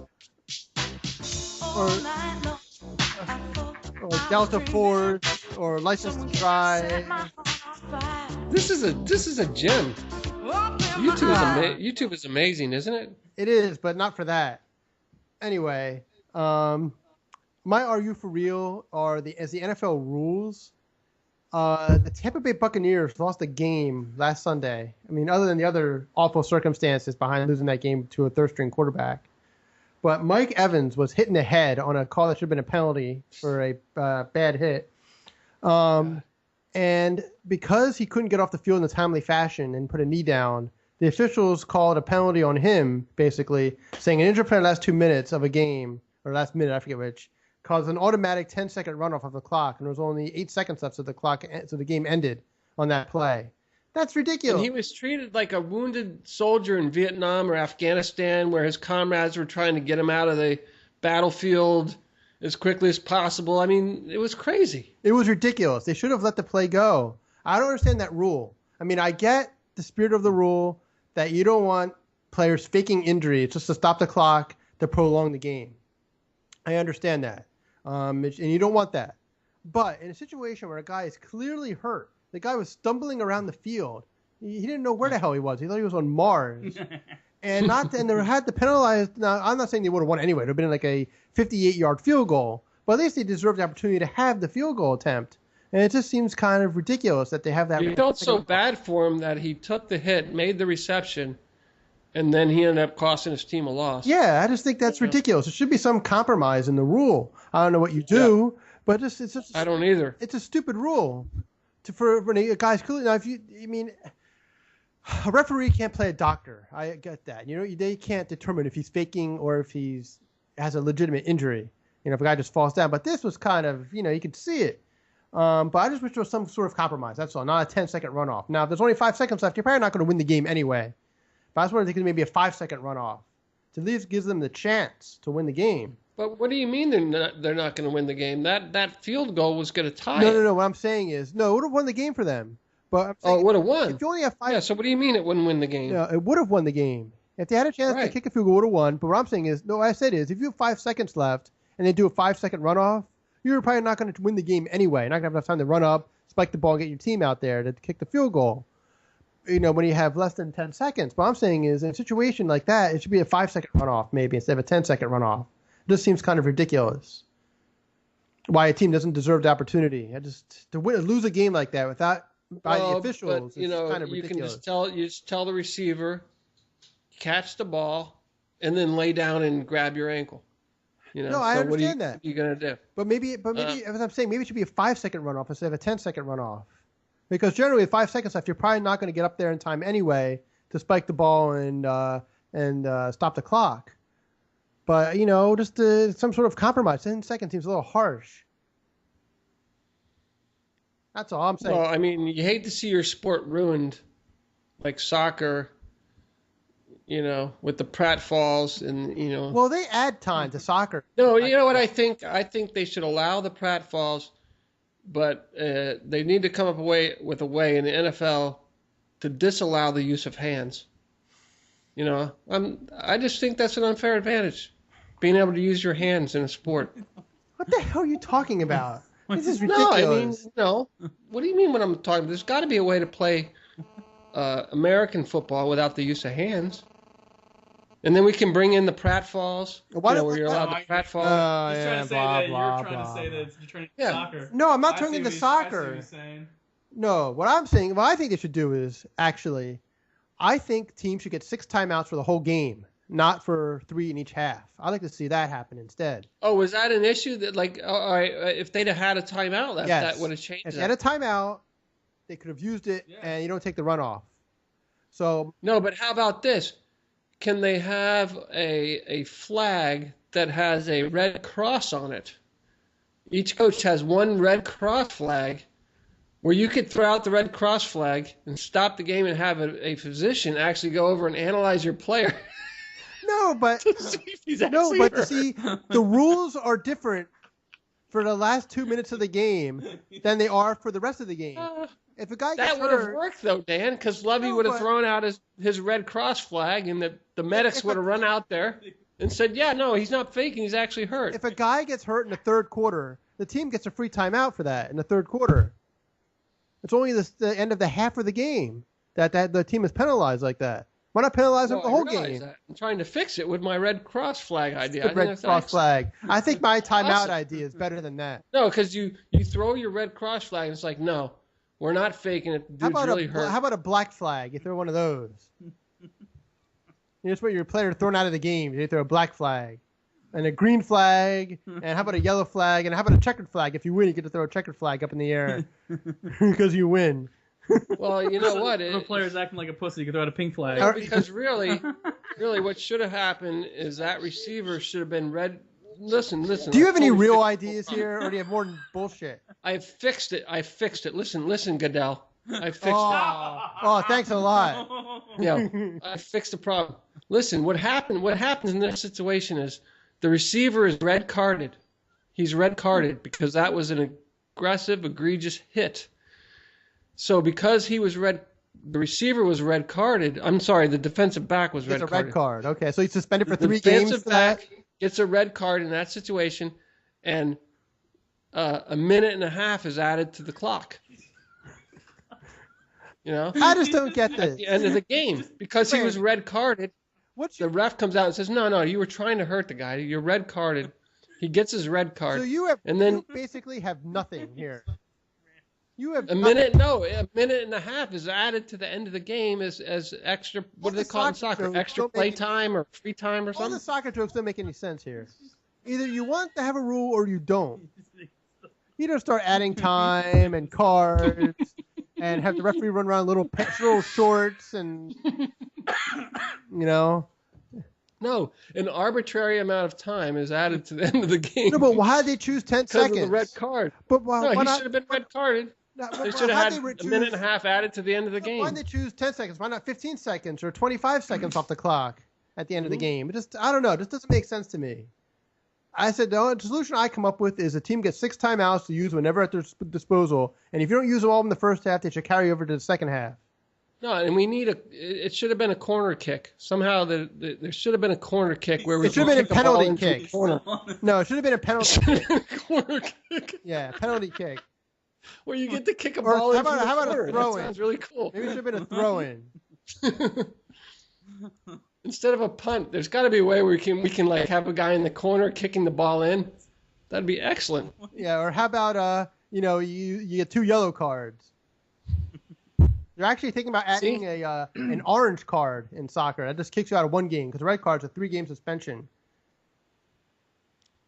C: Delta Force or License to Drive.
A: This is a gem. YouTube is amazing, isn't it?
C: It is, but not for that. Anyway, my Are You For Real as the NFL rules. The Tampa Bay Buccaneers lost a game last Sunday. I mean, other than the other awful circumstances behind losing that game to a third-string quarterback. But Mike Evans was hit in the head on a call that should have been a penalty for a bad hit. And because he couldn't get off the field in a timely fashion and put a knee down, the officials called a penalty on him, basically, saying an injured player last 2 minutes of a game, or last minute, I forget which, caused an automatic 10-second runoff of the clock, and there was only 8 seconds left, so the game ended on that play. That's ridiculous.
A: And he was treated like a wounded soldier in Vietnam or Afghanistan where his comrades were trying to get him out of the battlefield as quickly as possible. I mean, it was crazy.
C: It was ridiculous. They should have let the play go. I don't understand that rule. I mean, I get the spirit of the rule that you don't want players faking injury just to stop the clock to prolong the game. I understand that. And you don't want that. But in a situation where a guy is clearly hurt, the guy was stumbling around the field. He didn't know where the hell he was. He thought he was on Mars. And they had to penalize. Now, I'm not saying they would have won anyway. It would have been like a 58-yard field goal. But at least they deserved the opportunity to have the field goal attempt. And it just seems kind of ridiculous that they have that.
A: He felt so bad for him that he took the hit, made the reception, and then he ended up costing his team a loss.
C: Yeah, I just think that's ridiculous. There should be some compromise in the rule. I don't know what you do, but it's just.
A: I don't either.
C: It's a stupid rule. For a guy's clearly now, a referee can't play a doctor. I get that. They can't determine if he's faking or if he's has a legitimate injury. if a guy just falls down. But this was kind of, you could see it. But I just wish there was some sort of compromise. That's all. Not a 10-second runoff. Now, if there's only 5 seconds left, you're probably not going to win the game anyway. But I was wondering if maybe a 5-second runoff. To at least gives them the chance to win the game.
A: But what do you mean they're not going to win the game? That field goal was going to tie it.
C: No. What I'm saying is, no, it would have won the game for them. But I'm saying,
A: it would have won.
C: If you only have 5.
A: Yeah. So what do you mean it wouldn't win the game?
C: No, it would have won the game. If they had a chance to kick a field goal, it would have won. But what I'm saying is, no, what I said is, if you have 5 seconds left and they do a 5-second runoff, you're probably not going to win the game anyway. You're not going to have enough time to run up, spike the ball, and get your team out there to kick the field goal. When you have less than 10 seconds. What I'm saying is, in a situation like that, it should be a 5-second runoff maybe instead of a 10-second runoff. It just seems kind of ridiculous. Why a team doesn't deserve the opportunity. To lose a game like that without by the officials,
A: but,
C: it's kind of
A: you
C: ridiculous.
A: can just tell the receiver, catch the ball, and then lay down and grab your ankle.
C: No, I understand that.
A: What are you gonna do?
C: But maybe, as I'm saying, maybe it should be a 5-second runoff instead of a 10-second runoff. Because generally, with 5 seconds left, you're probably not going to get up there in time anyway to spike the ball and stop the clock. But just some sort of compromise. 10 seconds seems a little harsh. That's all I'm saying.
A: Well, I mean, you hate to see your sport ruined, like soccer. With the pratfalls and
C: Well, they add time to soccer.
A: No, you know what I think? I think they should allow the pratfalls. But they need to come up with a way in the NFL to disallow the use of hands. I just think that's an unfair advantage, being able to use your hands in a sport.
C: What the hell are you talking about? This is ridiculous.
A: No. What do you mean when I'm talking? There's got to be a way to play American football without the use of hands. And then we can bring in the pratfalls, where you're allowed the pratfalls.
B: He's trying to say that you're trying to say that you're trying to get soccer.
C: No, I'm not turning into soccer. No, what I think they should do is actually, I think teams should get 6 timeouts for the whole game, not for 3 in each half. I'd like to see that happen instead.
A: Oh, was that an issue that all right, if they'd have had a timeout, that would have changed.
C: If they had a timeout, they could have used it, and you don't take the runoff. So
A: no, but how about this? Can they have a flag that has a red cross on it? Each coach has one red cross flag where you could throw out the red cross flag and stop the game and have a physician actually go over and analyze your player.
C: No, but see, the rules are different for the last 2 minutes of the game than they are for the rest of the game. If a guy gets
A: that would have worked though, Dan, because Lovey would have thrown out his red cross flag, and the medics would have run out there and said, "Yeah, no, he's not faking; he's actually hurt."
C: If a guy gets hurt in the third quarter, the team gets a free timeout for that in the third quarter. It's only the end of the half of the game that the team is penalized like that. Why not penalize them the whole game?
A: That. I'm trying to fix it with my red cross flag idea.
C: Red cross flag. I think my timeout idea is better than that.
A: No, because you throw your red cross flag, and it's like, no. We're not faking it. The dude's really hurt.
C: How about a black flag? You throw one of those. You just want your player thrown out of the game. You throw a black flag. And a green flag. And how about a yellow flag? And how about a checkered flag? If you win, you get to throw a checkered flag up in the air. Because you win.
A: Well, you know what?
B: If a player's acting like a pussy, you can throw out a pink flag.
A: No, because really, what should have happened is that receiver should have been red. Listen.
C: Do you have any real ideas here, or do you have more bullshit?
A: I fixed it. Listen, Goodell. I fixed it.
C: Oh, thanks a lot.
A: Yeah, I fixed the problem. Listen, what happens in this situation is the receiver is red carded. He's red carded because that was an aggressive, egregious hit. So because he was the receiver was red carded. I'm sorry, the defensive back was red carded.
C: It's a red card. Okay, so he's suspended for 3 games.
A: The defensive back gets a red card in that situation, and a minute and a half is added to the clock.
C: I just don't get this.
A: At the end of the game, because he was red carded, the ref comes out and says, "No, you were trying to hurt the guy. You're red carded." He gets his red card.
C: So you basically have nothing here. You have
A: a minute and a half is added to the end of the game as extra. What do they call it in soccer? Extra play time or free time or something?
C: All the soccer jokes don't make any sense here. Either you want to have a rule or you don't. You don't start adding time and cards and have the referee run around little shorts and
A: No, an arbitrary amount of time is added to the end of the game.
C: No, but why did they choose 10
A: because
C: seconds?
A: of the red card.
C: But why,
A: No,
C: why
A: he
C: not?
A: should have been red carded. They should have had a minute and a half added to the end of the game.
C: Why did they choose 10 seconds? Why not 15 seconds or 25 seconds off the clock at the end of the game? It just, I don't know. It just doesn't make sense to me. I said the only solution I come up with is a team gets 6 timeouts to use whenever at their disposal, and if you don't use them all in the first half, they should carry over to the second half.
A: No, and we need it should have been a corner kick. Somehow there should have been a corner kick where we
C: It should have been a
A: kick the ball
C: penalty
A: into the
C: kick.
A: corner.
C: No, it should have been a penalty kick.
A: Corner kick.
C: Yeah, penalty kick.
A: Where you get to kick a
C: Or
A: ball
C: how
A: into
C: about-
A: the
C: how about a
A: corner.
C: throw-in?
A: That sounds really cool.
C: Maybe it should have been a throw-in.
A: Instead of a punt, there's got to be a way where we can like have a guy in the corner kicking the ball in. That'd be excellent.
C: Yeah, or how about you get 2 yellow cards. They're actually thinking about adding an orange card in soccer. That just kicks you out of 1 game because the red card's a 3-game suspension.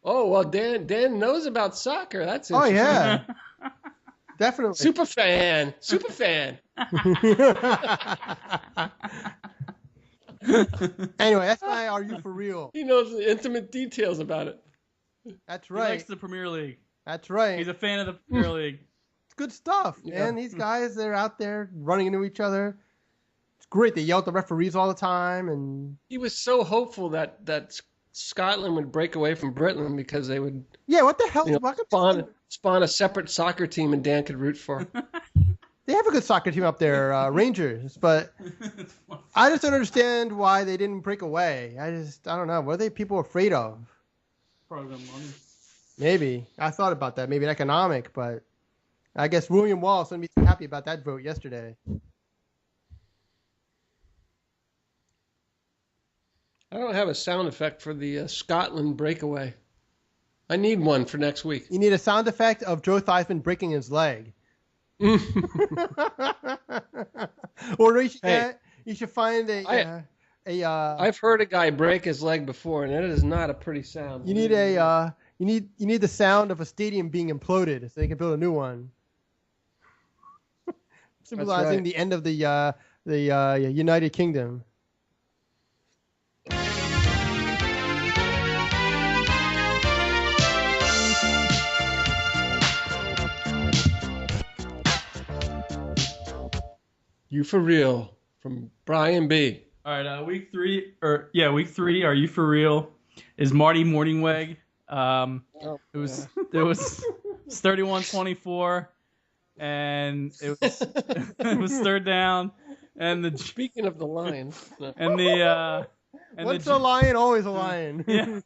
A: Oh well, Dan knows about soccer. That's
C: Oh
A: interesting.
C: yeah, definitely.
A: Super fan.
C: Anyway, that's my Are You For Real?
A: He knows the intimate details about it.
C: That's
B: He likes
C: right.
B: the Premier League.
C: That's right.
B: He's a fan of the Premier League.
C: It's good stuff,
A: Yeah.
C: man. These guys, they're out there running into each other. It's great. They yell at the referees all the time, and
A: He was so hopeful that Scotland would break away from Britain because they would
C: yeah, what the hell? Why come-
A: spawn a separate soccer team and Dan could root for.
C: They have a good soccer team up there, Rangers, but I just don't understand why they didn't break away. I don't know. What are they people afraid of?
B: Probably the money.
C: Maybe. I thought about that. Maybe economic, but I guess William Wallace wouldn't be too happy about that vote yesterday.
A: I don't have a sound effect for the Scotland breakaway. I need one for next week.
C: You need a sound effect of Joe Theismann breaking his leg. Or you should find
A: I've heard a guy break his leg before, and it is not a pretty sound.
C: you need you need the sound of a stadium being imploded so they can build a new one. Symbolizing
A: right.
C: the end of the United Kingdom.
A: You For Real from Brian B.
B: All right, week 3. Are You For Real? Is Marty Morningweg. It was 31-24, and it was third down, and
A: Speaking of the Lions,
C: Once a lion, always a lion.
B: Yeah.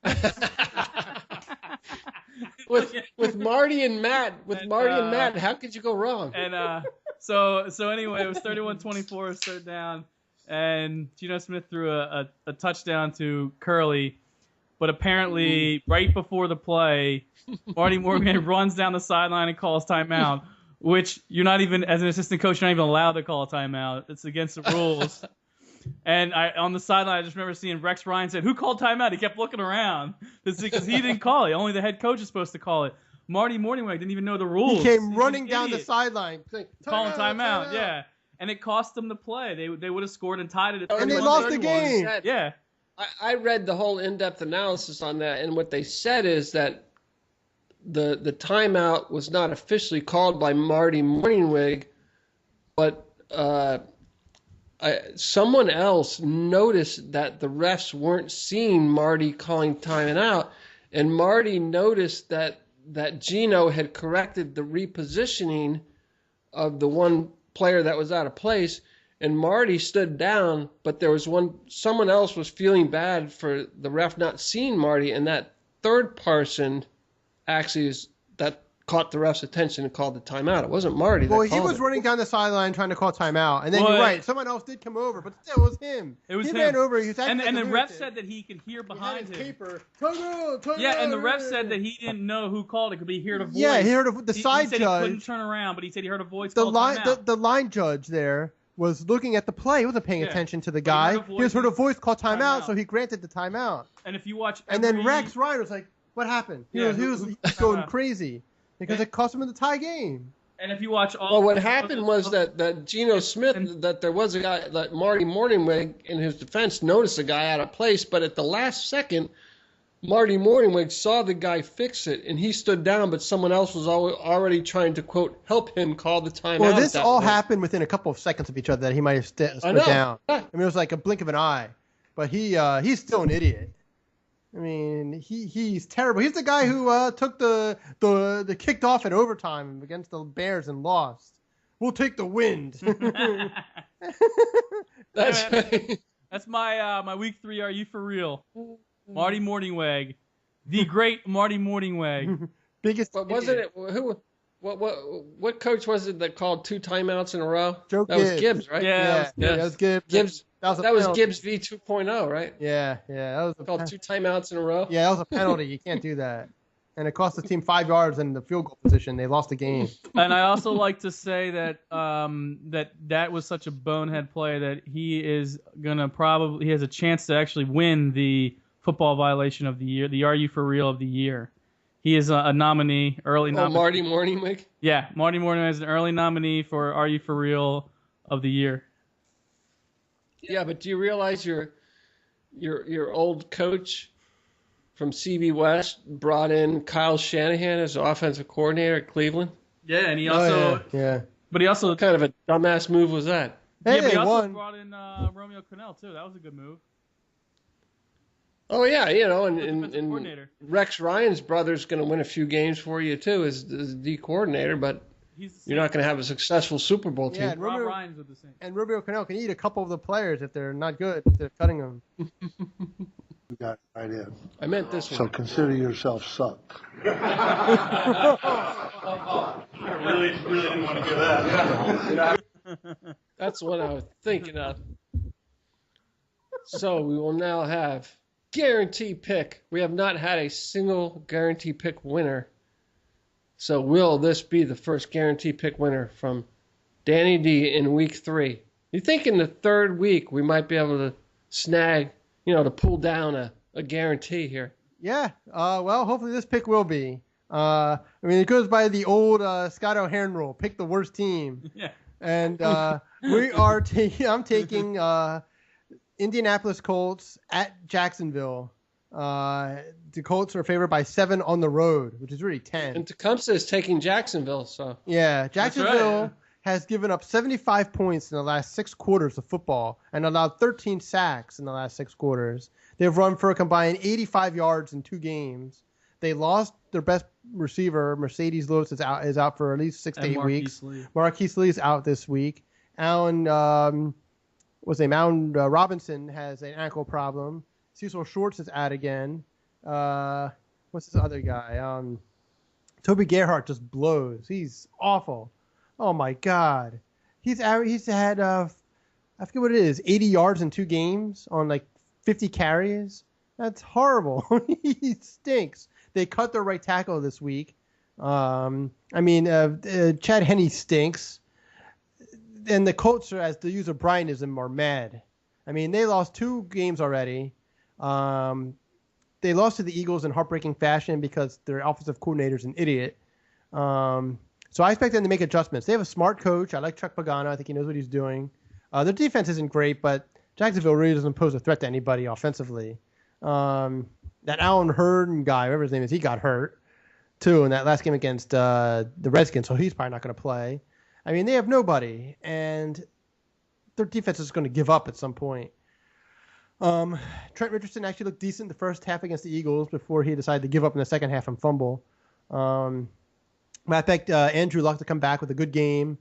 A: with Marty and Matt, how could you go wrong?
B: And so anyway, it was 31-24, third down, and Geno Smith threw a touchdown to Curley, but apparently right before the play, Marty Morgan runs down the sideline and calls timeout, which you're not even, as an assistant coach, you're not even allowed to call a timeout. It's against the rules. And on the sideline, I just remember seeing Rex Ryan said, "Who called timeout?" He kept looking around. It's because he didn't call it. Only the head coach is supposed to call it. Marty Morningweg didn't even know the rules.
C: He came
B: He's
C: running
B: an
C: down the
B: idiot.
C: sideline, saying,
B: Calling timeout, yeah. And it cost them the play. They would have scored and tied it at
C: And they
B: 31-31.
C: lost the game.
B: Yeah.
A: I read the whole in-depth analysis on that, and what they said is that the timeout was not officially called by Marty Morningweg, but someone else noticed that the refs weren't seeing Marty calling timeout, and Marty noticed that Geno had corrected the repositioning of the one player that was out of place, and Marty stood down, but there was someone else was feeling bad for the ref not seeing Marty, and that third person actually that caught the ref's attention and called the timeout. It wasn't Marty.
C: Well,
A: that
C: he
A: called
C: was
A: it.
C: running down the sideline trying to call timeout, and then
B: Well,
C: you're right. Someone else did come over, but still, it was him.
B: It was
C: he
B: him.
C: ran over. He was acting
B: And
C: like
B: the
C: a
B: ref
C: lunatic.
B: said that he could hear
C: He had
B: behind
C: his
B: him.
C: caper. Timeout.
B: Yeah, and the ref said that he didn't know who called it, but he heard a voice.
C: Yeah, he heard the side
B: he said he couldn't
C: judge.
B: turn around, but he said he heard a voice
C: The
B: call
C: line,
B: timeout.
C: the line judge there was looking at the play. He wasn't paying
B: Yeah.
C: attention to the
B: But he
C: guy.
B: heard a
C: He just heard a voice call timeout,
B: Timeout.
C: so he granted the timeout.
B: And if you watch
C: And then
B: every-
C: Rex Ryan was like, "What happened?" He
B: Yeah,
C: was
B: who-
C: going crazy because it cost him the tie game.
B: And if you watch all,
A: Well, what happened was that Geno Smith, that there was a guy, that Marty Morningwig, in his defense, noticed a guy out of place, but at the last second, Marty Morningwig saw the guy fix it, and he stood down, but someone else was already trying to, quote, help him call the timeout.
C: Well, this all
A: point.
C: happened within a couple of seconds of each other that he might have stood
A: I know.
C: down.
A: Yeah.
C: I mean, it was like a blink of an eye. But he's still an idiot. I mean, he's terrible. He's the guy who took the kicked off in overtime against the Bears and lost. We'll take the wind.
A: That's right.
B: That's my week 3. Are you for real? Marty Morningweg, the great Marty Morningweg.
C: Biggest.
A: But wasn't it who? What coach was it that called 2 timeouts in a row?
C: Joe
A: That was
C: Gibbs.
A: Gibbs, right?
B: Yeah,
C: That was Gibbs.
A: Gibbs.
C: That was,
A: That was
C: penalty.
A: Gibbs v 2.0, right?
C: Yeah. That was
A: Called 2 timeouts in a row.
C: Yeah, that was a penalty. You can't do that. And it cost the team 5 yards in the field goal position. They lost the game.
B: And I also like to say that that was such a bonehead play that he is gonna he has a chance to actually win the football violation of the year, the Are You For Real of the year. He is a nominee, early nominee.
A: Marty Morningwig.
B: Yeah, Marty Morningwig is an early nominee for Are You For Real of the year.
A: Yeah, but do you realize your old coach from CB West brought in Kyle Shanahan as offensive coordinator at Cleveland?
B: Yeah, and he also,
C: yeah.
B: but he also,
A: What kind of a dumbass move was that?
B: yeah,
C: Hey,
B: but he also
C: won.
B: brought in Romeo Cornell too. That was a good move.
A: Oh yeah, you know,
B: Defensive
A: and
B: coordinator.
A: Rex Ryan's brother's going to win a few games for you too as D coordinator, but
B: He's the
A: you're not going to have a successful Super Bowl
C: Yeah,
A: team.
B: Rob
C: Romeo-
B: Ryan's with the same.
C: And Rubio Cornell can eat a couple of the players if they're not good. If they're cutting them.
H: You got right in.
A: I meant this
H: So
A: one.
H: consider yourself sucked.
E: Really didn't want to hear that.
A: That's what I was thinking of. So we will now have guarantee pick. We have not had a single guarantee pick winner. So will this be the first guarantee pick winner from Danny D in week 3? You think in the 3rd week we might be able to snag, to pull down a guarantee here?
C: Yeah. Well, hopefully this pick will be. I mean, it goes by the old Scott O'Hearn rule: pick the worst team.
B: Yeah.
C: And we are. I'm taking Indianapolis Colts at Jacksonville. The Colts are favored by 7 on the road, which is really 10.
A: And Tecumseh is taking Jacksonville, so
C: Yeah, Jacksonville
B: yeah.
C: has given up 75 points in the last 6 quarters of football and allowed 13 sacks in the last 6 quarters. They've run for a combined 85 yards in 2 games. They lost their best receiver, Mercedes Lewis, is out for at least 6 to
B: And
C: 8
B: Marquise
C: weeks.
B: Lee.
C: Marquise Lee is out this week. Allen Robinson has an ankle problem. Cecil Shorts is out again. What's this other guy? Toby Gerhart just blows. He's awful. Oh my God. He's had I forget what it is, 80 yards in 2 games on like 50 carries. That's horrible. He stinks. They cut their right tackle this week. Chad Henne stinks. And the Colts, as the use of Bryanism, are mad. I mean, they lost 2 games already. They lost to the Eagles in heartbreaking fashion because their offensive coordinator's an idiot. So I expect them to make adjustments. They have a smart coach. I like Chuck Pagano. I think he knows what he's doing. Their defense isn't great, but Jacksonville really doesn't pose a threat to anybody offensively. That Alan Hurd guy, whatever his name is, he got hurt too in that last game against the Redskins, so he's probably not going to play. I mean, they have nobody, and their defense is going to give up at some point. Trent Richardson actually looked decent the first half against the Eagles before he decided to give up in the second half and fumble. I expect Andrew Luck to come back with a good game.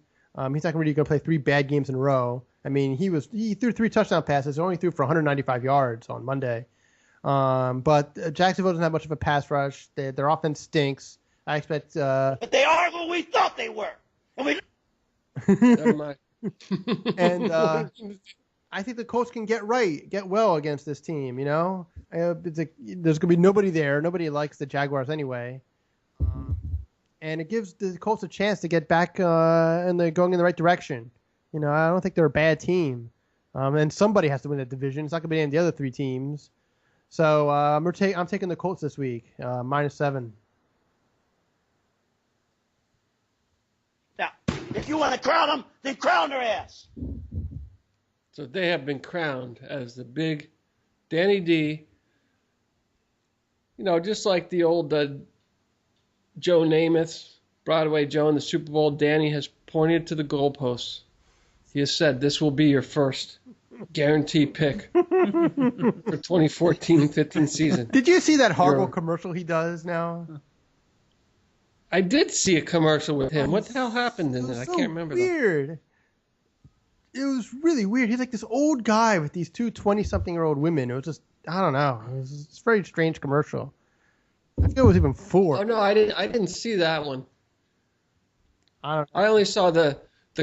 C: He's not really going to play 3 bad games in a row. I mean, he threw 3 touchdown passes. He only threw for 195 yards on Monday. But Jacksonville doesn't have much of a pass rush. Their offense stinks. I expect.
F: But they are who we thought they were.
A: never mind.
C: And I think the Colts can get well against this team. There's going to be nobody there. Nobody likes the Jaguars anyway. And it gives the Colts a chance to get back and they're going in the right direction. I don't think they're a bad team. And somebody has to win that division. It's not going to be any of the other 3 teams. So I'm taking the Colts this week, -7.
F: Now, If you want to crown them, then crown their ass.
A: So they have been crowned as the big Danny D. You know, just like the old Joe Namath, Broadway Joe in the Super Bowl, Danny has pointed to the goalposts. He has said, this will be your first guaranteed pick for 2014-15 season.
C: Did you see that horrible commercial he does now?
A: I did see a commercial with him. What the hell happened in it? I can't remember.
C: Weird. It was really weird. He's like this old guy with these two 20-something-year-old women. It was just, I don't know. It was a very strange commercial. I feel it was even 4.
A: Oh no, I didn't see that one.
C: I
A: only saw the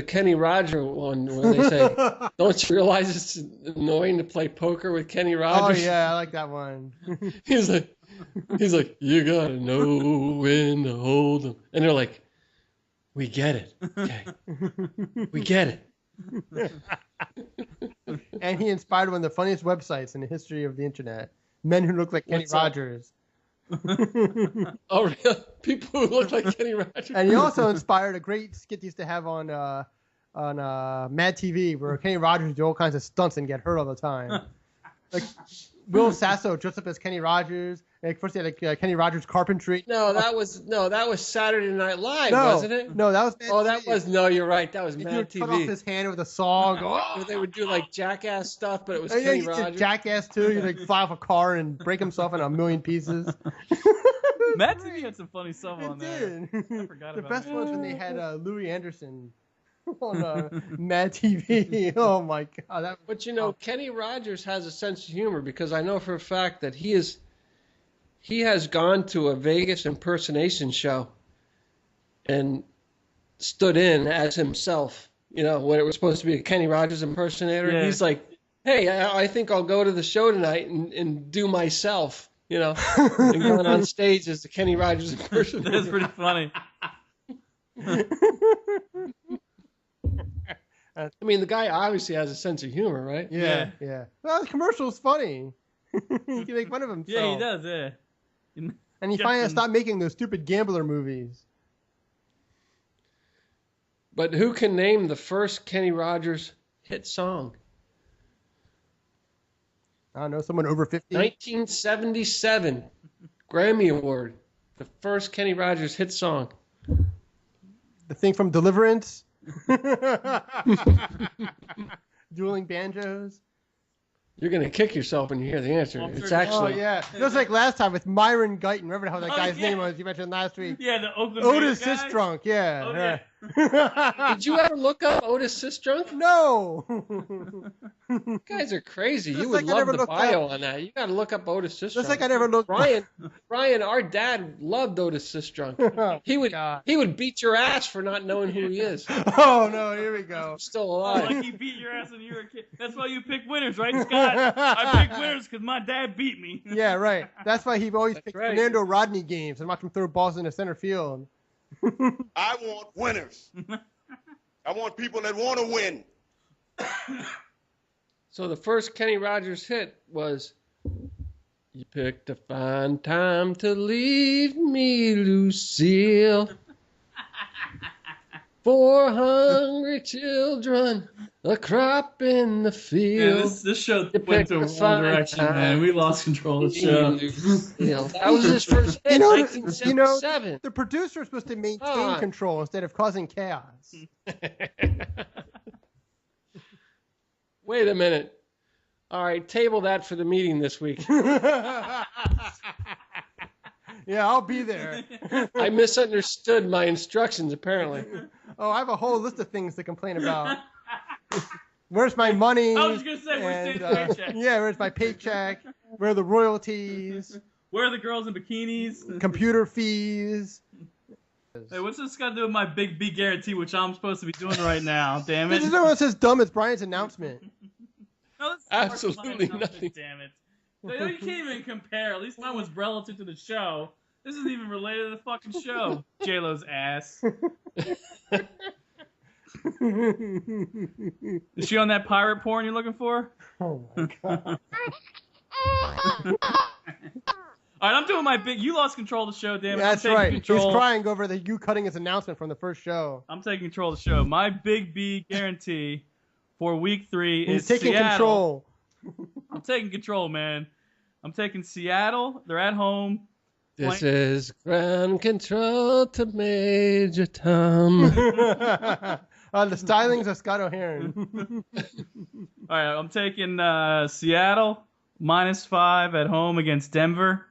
A: Kenny Rogers one where they say, "Don't you realize it's annoying to play poker with Kenny Rogers?"
C: Oh yeah, I like that one.
A: He's like, you gotta know when to hold them, and they're like, "We get it, okay, we get it."
C: And he inspired one of the funniest websites in the history of the internet: men who look like Kenny Rogers.
A: Oh, really? People who look like Kenny Rogers.
C: And he also inspired a great skit he used to have on Mad TV, where Kenny Rogers would do all kinds of stunts and get hurt all the time. Like Will Sasso dressed up as Kenny Rogers. Like first he had Kenny Rogers carpentry.
A: No, that was Saturday Night Live, wasn't it?
C: No, that was. Mad TV.
A: No, you're right. That was Mad TV.
C: Cut off his hand with a saw.
A: Where they would do like Jackass stuff, but it was
C: Yeah,
A: Kenny
C: he did
A: Rogers.
C: Jackass too. He'd like fly off a car and break himself in a million pieces.
B: Matt TV had some funny stuff on
C: It
B: there.
C: did.
B: I forgot
C: The
B: about
C: best
B: that.
C: was when they had Louis Anderson on Mad TV. Oh my god!
A: But you know, Kenny Rogers has a sense of humor because I know for a fact that he has gone to a Vegas impersonation show and stood in as himself. You know, when it was supposed to be a Kenny Rogers impersonator,
B: Yeah.
A: he's like, "Hey, I think I'll go to the show tonight and do myself." You know, and going on stage as the Kenny Rogers impersonator.
B: That's pretty funny.
A: I mean, the guy obviously has a sense of humor, right?
C: Yeah. Well, the commercial's funny. He can make fun of himself.
B: Yeah, he does. Yeah.
C: And he finally stopped making those stupid gambler movies.
A: But who can name the first Kenny Rogers hit song?
C: I don't know, someone over 50.
A: 1977 Grammy Award. The first Kenny Rogers hit song.
C: The thing from Deliverance. Dueling banjos.
A: You're going to kick yourself when you hear the answer. It's actually...
C: Oh, yeah. Just like last time with Myron Guyton. Remember how that guy's name was you mentioned last week?
B: Yeah, the Oakland
C: Otis
B: Raiders guy?
C: Sistrunk, yeah.
B: Oh, yeah.
A: Did you ever look up Otis Sistrunk?
C: No.
A: You guys are crazy.
C: Just
A: You would
C: like I
A: love
C: never
A: the
C: looked
A: bio
C: up-
A: on that. You got to look up Otis Sistrunk.
C: Just like I never looked
A: Brian, our dad loved Otis Sistrunk.
C: Oh,
A: He would
C: God.
A: beat your ass for not knowing who he is.
C: Oh, no, here we go.
A: Still
B: Oh,
A: alive.
B: like he beat your ass when you were a kid. That's why you pick winners, right, Scott? I pick winners because my dad beat me.
C: Yeah, right. That's why he always picked
A: right.
C: Fernando Rodney games and watch him throw balls into center field.
F: I want winners. I want people that want to win.
A: So the first Kenny Rogers hit was, "You picked a fine time to leave me, Lucille. 4 hungry children, a crop in the
B: Yeah,
A: field."
B: this show
A: You
B: went to a
A: picked a
B: wrong
A: fine
B: direction,
A: time.
B: man. We lost control of the show.
A: Lucille. That was his first hit,
C: You know,
A: 1977.
C: the producer is supposed to maintain
A: Ah.
C: control instead of causing chaos.
A: Wait a minute. All right, table that for the meeting this week.
C: Yeah, I'll be there.
A: I misunderstood my instructions, apparently.
C: Oh, I have a whole list of things to complain about. Where's my money?
B: I was just gonna say, where's Stan's paycheck?
C: Yeah, where's my paycheck? Where are the royalties?
B: Where are the girls in bikinis?
C: Computer fees?
B: Hey, what's this got to do with my Big B guarantee, which I'm supposed to be doing right now? Damn it!
C: This is almost as dumb as Brian's announcement.
B: No, this is
A: Absolutely
B: my
A: nothing.
B: Damn it! You can't even compare. At least mine was relative to the show. This isn't even related to the fucking show. J-Lo's ass. Is she on that pirate porn you're looking for?
C: Oh my god.
B: All right, I'm doing my big. You lost control of the show, damn it.
C: That's
B: I'm taking
C: right.
B: Control.
C: He's crying over you cutting his announcement from the first show.
B: I'm taking control of the show. My big B guarantee for week 3
C: He's
B: is
C: taking
B: Seattle.
C: control.
B: I'm taking control, man. I'm taking Seattle. They're at home.
A: This is ground control to Major Tom.
C: The stylings of Scott O'Hearn.
B: All right, I'm taking Seattle -5 at home against Denver.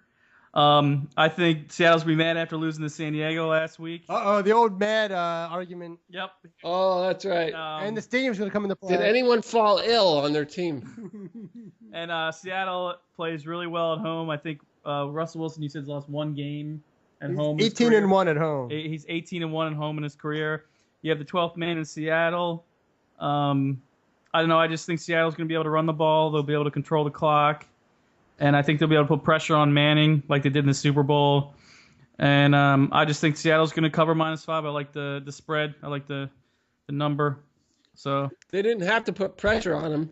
B: I think Seattle's gonna be mad after losing to San Diego last week.
C: The old mad argument.
B: Yep.
A: Oh, that's right.
C: And the stadium's going to come into play.
A: Did anyone fall ill on their team?
B: And Seattle plays really well at home. I think Russell Wilson, you said, has lost one game at home.
C: 18-1 at home.
B: He's 18-1 at home in his career. You have the 12th man in Seattle. I don't know. I just think Seattle's going to be able to run the ball. They'll be able to control the clock. And I think they'll be able to put pressure on Manning like they did in the Super Bowl. And I just think Seattle's going to cover -5. I like the spread. I like the number. So
A: They didn't have to put pressure on him.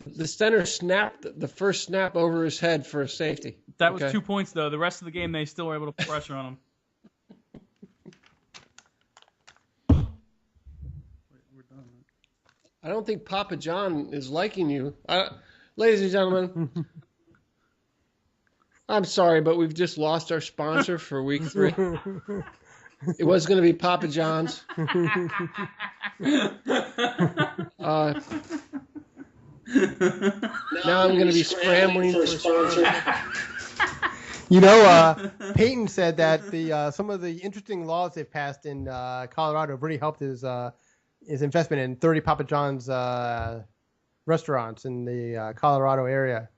A: The center snapped the first snap over his head for a safety.
B: that was 2 points, though. The rest of the game, they still were able to put pressure on him.
A: I don't think Papa John is liking you. Ladies and gentlemen, I'm sorry, but we've just lost our sponsor for week 3. It was going to be Papa John's. Now I'm going to be scrambling for a sponsor.
C: Peyton said that some of the interesting laws they've passed in Colorado have really helped his investment in 30 Papa John's restaurants in the Colorado area.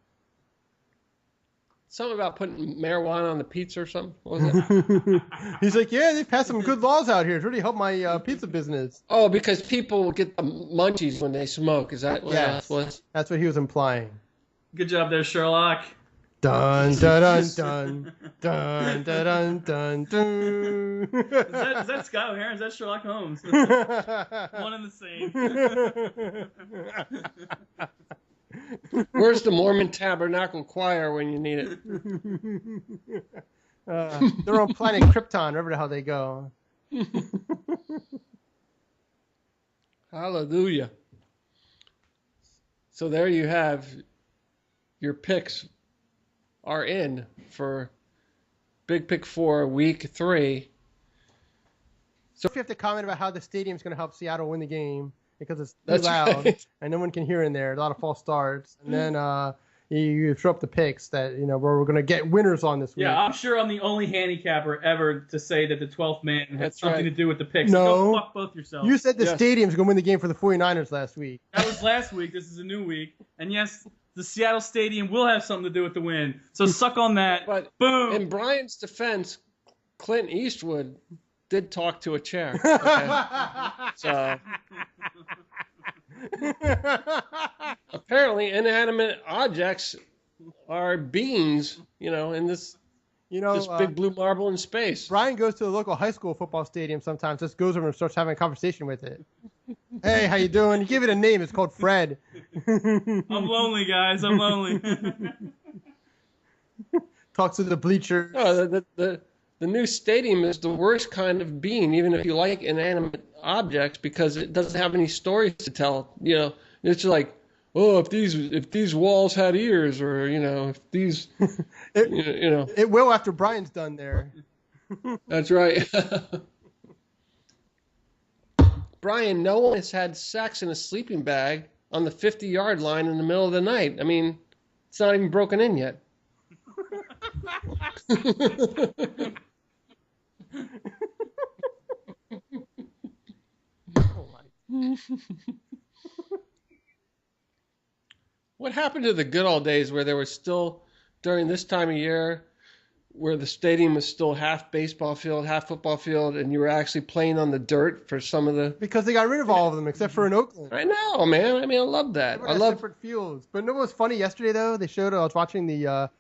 A: Something about putting marijuana on the pizza or something. What was it?
C: He's like, yeah, they've passed some good laws out here. It's really helped my pizza business.
A: Oh, because people get the munchies when they smoke. Is that what that was?
C: That's what he was implying.
B: Good job there, Sherlock.
C: Dun dun dun dun dun dun dun dun.
B: Is that Scott O'Hara? Is that Sherlock Holmes? One and the same.
A: Where's the Mormon Tabernacle Choir when you need it?
C: They're on planet Krypton, wherever the hell they go.
A: Hallelujah. So there you have your picks are in for Big Pick 4, Week 3.
C: So if you have to comment about how the stadium's going to help Seattle win the game because it's too
A: That's
C: loud
A: right.
C: and no one can hear in there, a lot of false starts, and then you throw up the picks that where we're going to get winners on this week.
B: Yeah, I'm sure I'm the only handicapper ever to say that the 12th man has
A: That's
B: something
A: right.
B: to do with the picks.
C: No.
B: Go fuck both yourselves.
C: You said the
A: Yes.
C: stadium's going to win the game for the 49ers last week.
B: That was last week. This is a new week. And yes, the Seattle Stadium will have something to do with the win. So suck on that.
A: But
B: Boom.
A: in Brian's defense, Clint Eastwood did talk to a chair. Okay? So apparently inanimate objects are beings, in this big blue marble in space.
C: Brian goes to the local high school football stadium sometimes, just goes over and starts having a conversation with it. Hey, how you doing? You give it a name. It's called Fred.
B: I'm lonely, guys. I'm lonely.
C: Talks to the bleachers.
A: No, the new stadium is the worst kind of being, even if you like inanimate objects, because it doesn't have any stories to tell. It's like, oh, if these walls had ears, or if these,
C: It will after Brian's done there.
A: That's right. Brian, no one has had sex in a sleeping bag on the 50-yard line in the middle of the night. I mean, it's not even broken in yet. What happened to the good old days where there was still, during this time of year, where the stadium was still half baseball field, half football field, and you were actually playing on the dirt for some of the...
C: Because they got rid of all of them except for in Oakland.
A: I know, man. I mean, I love that.
C: I love separate fields. But you know what was funny yesterday, though? They showed, I was watching the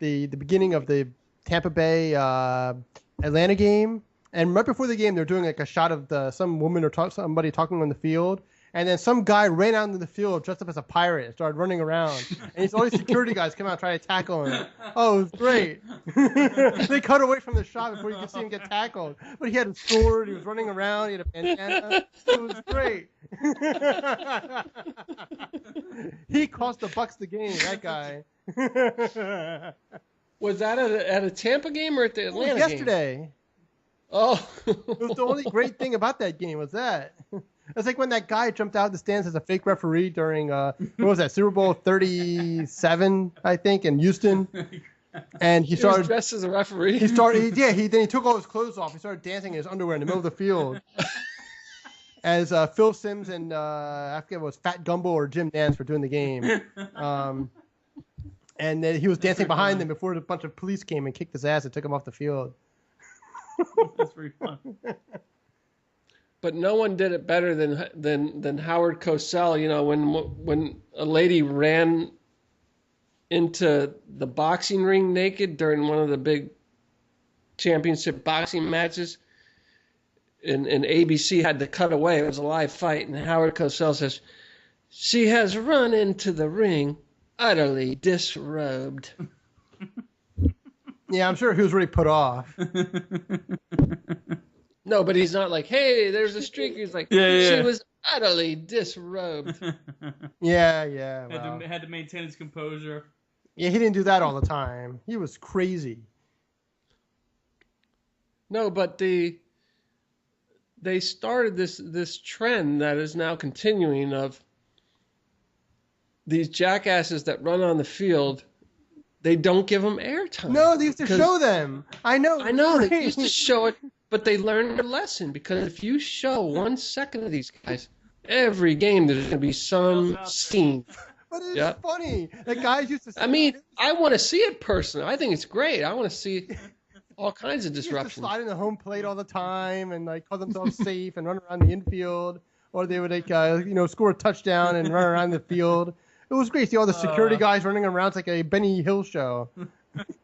C: beginning of the Tampa Bay Atlanta game, and right before the game, they're doing like a shot of some woman or somebody talking on the field, And then some guy ran out into the field dressed up as a pirate and started running around. And all these security guys come out and try to tackle him. Oh, it was great. They cut away from the shot before you could see him get tackled. But he had a sword. He was running around. He had a bandana. It was great. He cost the Bucks the game, that guy.
A: Was that at a Tampa game or at the Atlanta game?
C: Yesterday.
A: Oh.
C: It was the only great thing about that game was that. It's like when that guy jumped out of the stands as a fake referee during, what was that, Super Bowl 37, I think, in Houston. And he started
A: was dressed as a referee.
C: Then he took all his clothes off. He started dancing in his underwear in the middle of the field. As Phil Simms and I forget if it was Fat Gumbo or Jim Nance were doing the game. And then he was dancing behind them before a bunch of police came and kicked his ass and took him off the field.
B: That's pretty fun.
A: But no one did it better than Howard Cosell. You know, when a lady ran into the boxing ring naked during one of the big championship boxing matches, and ABC had to cut away. It was a live fight, and Howard Cosell says, "She has run into the ring utterly disrobed."
C: Yeah, I'm sure he was really put off.
A: No, but he's not like, "Hey, there's a streak." He's like,
B: Yeah.
A: "She was utterly disrobed."
C: Yeah. Well.
B: Had to maintain his composure.
C: Yeah, he didn't do that all the time. He was crazy.
A: No, but they started this trend that is now continuing of these jackasses that run on the field. They don't give them airtime.
C: No, they used to show them. I know.
A: They used to show it, but they learned a lesson, because if you show 1 second of these guys, every game there's going to be some scene.
C: But it's funny. The guys used to.
A: I mean, I want to see it personally. I think it's great. I want to see all kinds of
C: They used
A: disruptions.
C: to slide in the home plate all the time and like call themselves safe and run around the infield, or they would score a touchdown and run around the field. It was great. See all the security guys running around. It's like a Benny Hill show.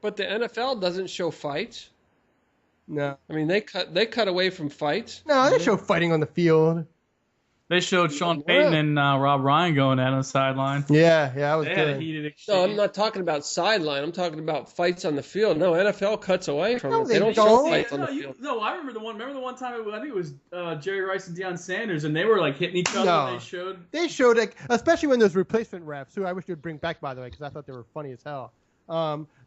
A: But the NFL doesn't show fights.
C: No.
A: I mean, they cut away from fights.
C: No, they show fighting on the field.
B: They showed Sean Payton and Rob Ryan going at on the sideline.
C: Yeah, that was
B: They had a
C: good.
B: heated exchange.
A: No, I'm not talking about sideline. I'm talking about fights on the field. No, NFL cuts away from
C: No,
A: it.
C: they
A: They don't
C: don't.
A: show fights on the
B: No,
A: field.
B: I remember the one. Remember the one time? I think it was Jerry Rice and Deion Sanders, and they were like hitting each other.
C: No.
B: And they showed.
C: They showed it, especially when those replacement refs, who I wish you'd bring back, by the way, because I thought they were funny as hell.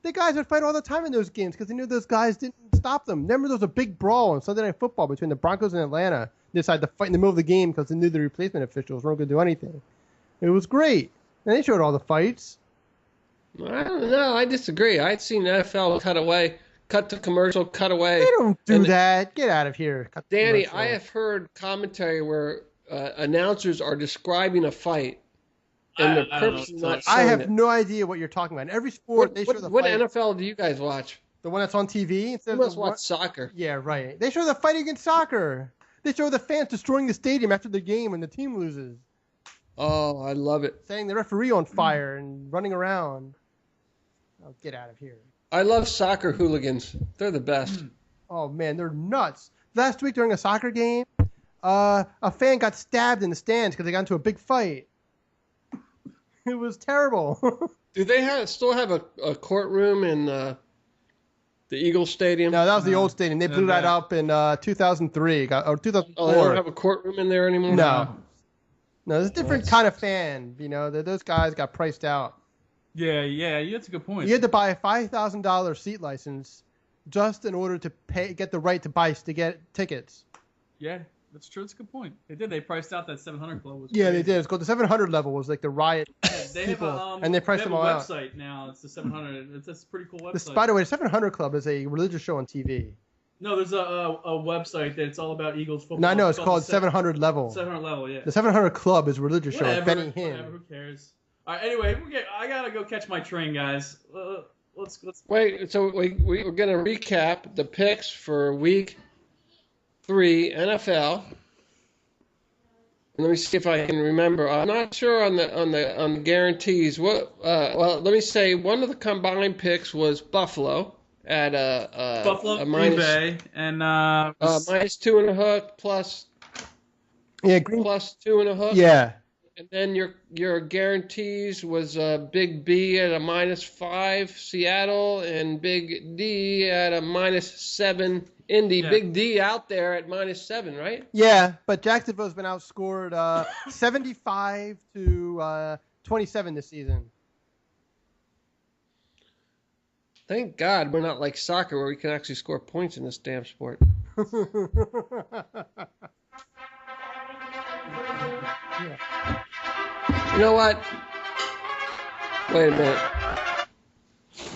C: The guys would fight all the time in those games because they knew those guys didn't stop them. Remember, there was a big brawl on Sunday Night Football between the Broncos and Atlanta. They decided to fight in the middle of the game because they knew the replacement officials weren't going to do anything. It was great. And they showed all the fights.
A: I don't know. I disagree. I'd seen NFL cut to commercial, cut away.
C: They don't do
A: And
C: that. Get out of here. Cut the
A: Danny,
C: commercial.
A: I have heard commentary where announcers are describing a fight, and they're
B: I don't know
A: purposely
B: what
A: not
B: it's
A: showing
C: I have
A: it.
C: no idea what you're talking about. In every sport, they show the
A: What
C: fight.
A: NFL do you guys watch?
C: The one that's on TV? Instead
A: You
C: of
A: must
C: the
A: watch
C: one-
A: soccer.
C: Yeah, right. They show the fight against soccer. They show the fans destroying the stadium after the game when the team loses.
A: Oh, I love it.
C: Setting the referee on fire and running around. Oh, get out of here.
A: I love soccer hooligans. They're the best.
C: Oh, man, they're nuts. Last week during a soccer game, a fan got stabbed in the stands because they got into a big fight. It was terrible.
A: Do they still have a courtroom in the Eagle Stadium?
C: No, that was the old stadium. They blew that
B: that.
C: up in 2003 or 2004.
A: Oh, they don't have a courtroom in there anymore?
C: No. No, it's a different kind of fan. You know, those guys got priced out.
B: Yeah, that's a good point.
C: You had to buy a $5,000 seat license just in order to get the right to get tickets.
B: Yeah, that's true. That's a good point. They did. They priced out that 700 Club. Was
C: Yeah, they
B: crazy.
C: did. It's called the 700 level was like the riot.
B: They have
C: people, and they priced them all
B: a
C: out.
B: website now. It's the 700. It's a pretty cool website.
C: By the way, the 700 Club is a religious show on TV.
B: No, there's a website that's all about Eagles football.
C: No, I know it's called
B: the
C: 700 level.
B: 700 level, yeah.
C: The 700 Club is a religious show.
B: Whatever,
C: Benny
B: whatever,
C: Hinn.
B: who cares? All right, anyway, I gotta go catch my train, guys. Let's.
A: Wait, so we're going to recap the picks for Week 3 NFL. Let me see if I can remember. I'm not sure on the guarantees. Well, let me say one of the combined picks was Buffalo at
B: Buffalo,
A: a
B: Green
A: minus,
B: Bay, and
A: minus 2.5 plus
C: Yeah, Green.
A: plus 2.5.
C: Yeah.
A: And then your guarantees was Big B at a -5 Seattle and Big D at a -7 Indy.
B: Yeah.
A: Big D out there at -7, right?
C: Yeah, but Jacksonville's been outscored 75 to 27 this season.
A: Thank God we're not like soccer where we can actually score points in this damn sport. You know what? Wait a minute.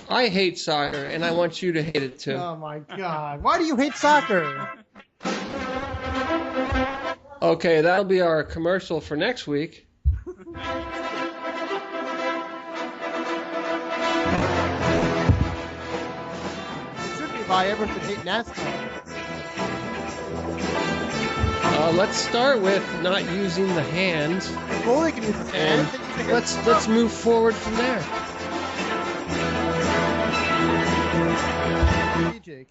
A: I hate soccer, and I want you to hate it too.
C: Oh my God! Why do you hate soccer?
A: Okay, that'll be our commercial for next week.
C: It should be why everyone should hate NASCAR.
A: Let's start with not using the hands,
C: Well, they can use the
A: and
C: hands.
A: let's move forward from there.
C: Jake.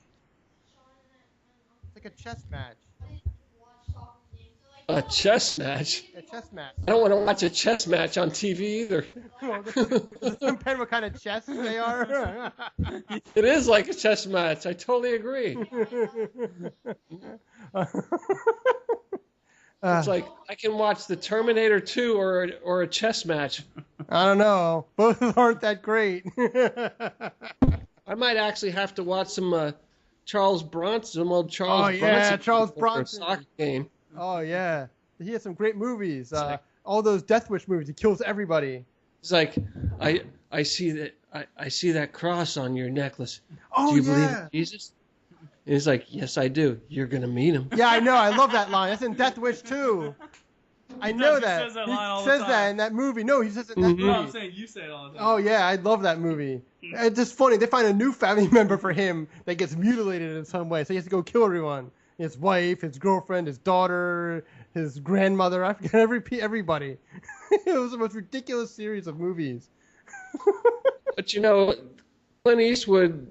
C: It's like a chess match.
A: A chess match?
C: A chess match.
A: I don't want to watch a chess match on TV either.
C: Well, does depend what kind of chess they are.
A: It is like a chess match. I totally agree. It's like I can watch the Terminator 2 or a chess match.
C: I don't know. Both aren't that great.
A: I might actually have to watch some Charles Bronson, some old Charles Bronson.
C: Oh yeah, Charles
A: for a
C: Bronson.
A: soccer game.
C: Oh yeah, he has some great movies. All those Death Wish movies. He kills everybody.
A: It's like I see that cross on your necklace.
C: Oh
A: Do you believe
C: yeah.
A: in Jesus? And he's like, yes, I do. You're gonna meet him.
C: Yeah, I know. I love that line. That's in Death Wish too. I know that.
B: says that line all
C: He
B: the
C: says
B: time.
C: that in that movie. No, he says it in that
A: Mhm.
C: movie.
B: No, I'm saying you say it all the time.
C: Oh yeah, I love that movie. It's just funny. They find a new family member for him that gets mutilated in some way, so he has to go kill everyone. His wife, his girlfriend, his daughter, his grandmother. I forget everybody. It was the most ridiculous series of movies.
A: But you know, Clint Eastwood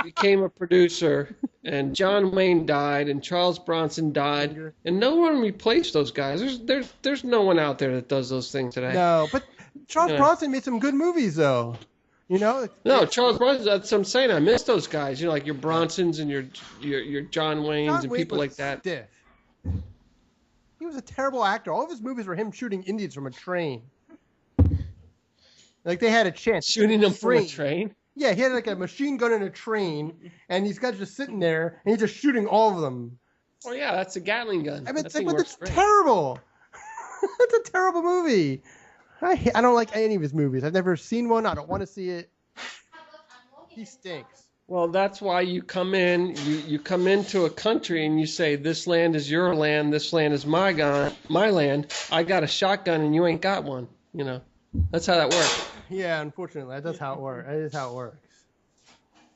A: became a producer, and John Wayne died, and Charles Bronson died, and no one replaced those guys. There's no one out there that does those things today.
C: No, but Charles
A: Yeah.
C: Bronson made some good movies though. You know?
A: No, Charles Bronson. That's what I'm saying. I miss those guys. You know, like your Bronsons and your John Waynes
C: John
A: and
C: Wayne
A: people
C: was
A: like that.
C: Stiff. He was a terrible actor. All of his movies were him shooting Indians from a train. Like they had a chance.
A: Shooting them from a train.
C: Yeah, he had like a machine gun in a train, and these guys just sitting there, and he's just shooting all of them.
A: Oh yeah, that's a Gatling gun.
C: I mean,
A: That
C: it's like,
A: thing
C: but
A: works
C: it's
A: great.
C: terrible. It's a terrible movie. I don't like any of his movies. I've never seen one. I don't want to see it. He stinks.
A: Well, that's why you come in. You come into a country and you say, "This land is your land. This land is my land. I got a shotgun and you ain't got one." You know, that's how that works.
C: Yeah, unfortunately, that's how it works. That is how it works.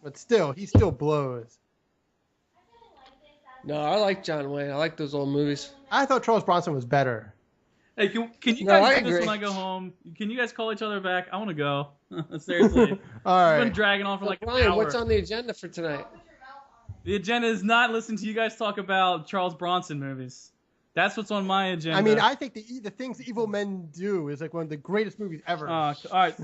C: But still, he still blows.
A: No, I like John Wayne. I like those old movies.
C: I thought Charles Bronson was better.
B: Hey, can you
A: No, I
B: guys do this
A: agree.
B: when I go home? Can you guys call each other back? I want to go. Seriously.
C: All
B: It's been
C: right.
B: dragging on for like an
A: Brian,
B: hour.
A: what's on the agenda for tonight?
B: The agenda is not listen to you guys talk about Charles Bronson movies. That's what's on my agenda.
C: I mean, I think the things evil men do is like one of the greatest movies ever.
B: all right. All right,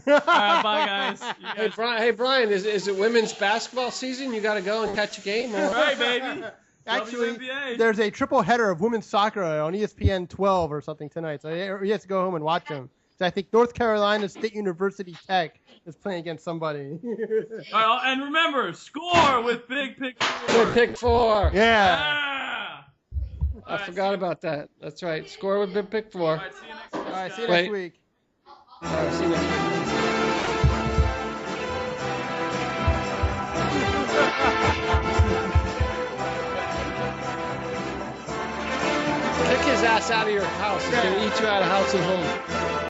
B: bye, guys. You guys-
A: Hey Brian, is it women's basketball season? You got to go and catch a game.
B: All right, baby.
C: Actually,
B: WNBA.
C: there's a triple header of women's soccer on ESPN 12 or something tonight, so he has to go home and watch them. So I think North Carolina State University Tech is playing against somebody.
B: All right, and remember, score with Big Pick 4.
A: Good pick 4.
C: Yeah.
B: Ah!
A: I forgot about that. That's right. Score with big pick 4.
B: All right, see you next week.
C: All right, see you
B: guys.
C: next
A: Wait.
C: week.
A: All right, see you next week. Kick his ass out of your house. He's going to eat you out of house and home.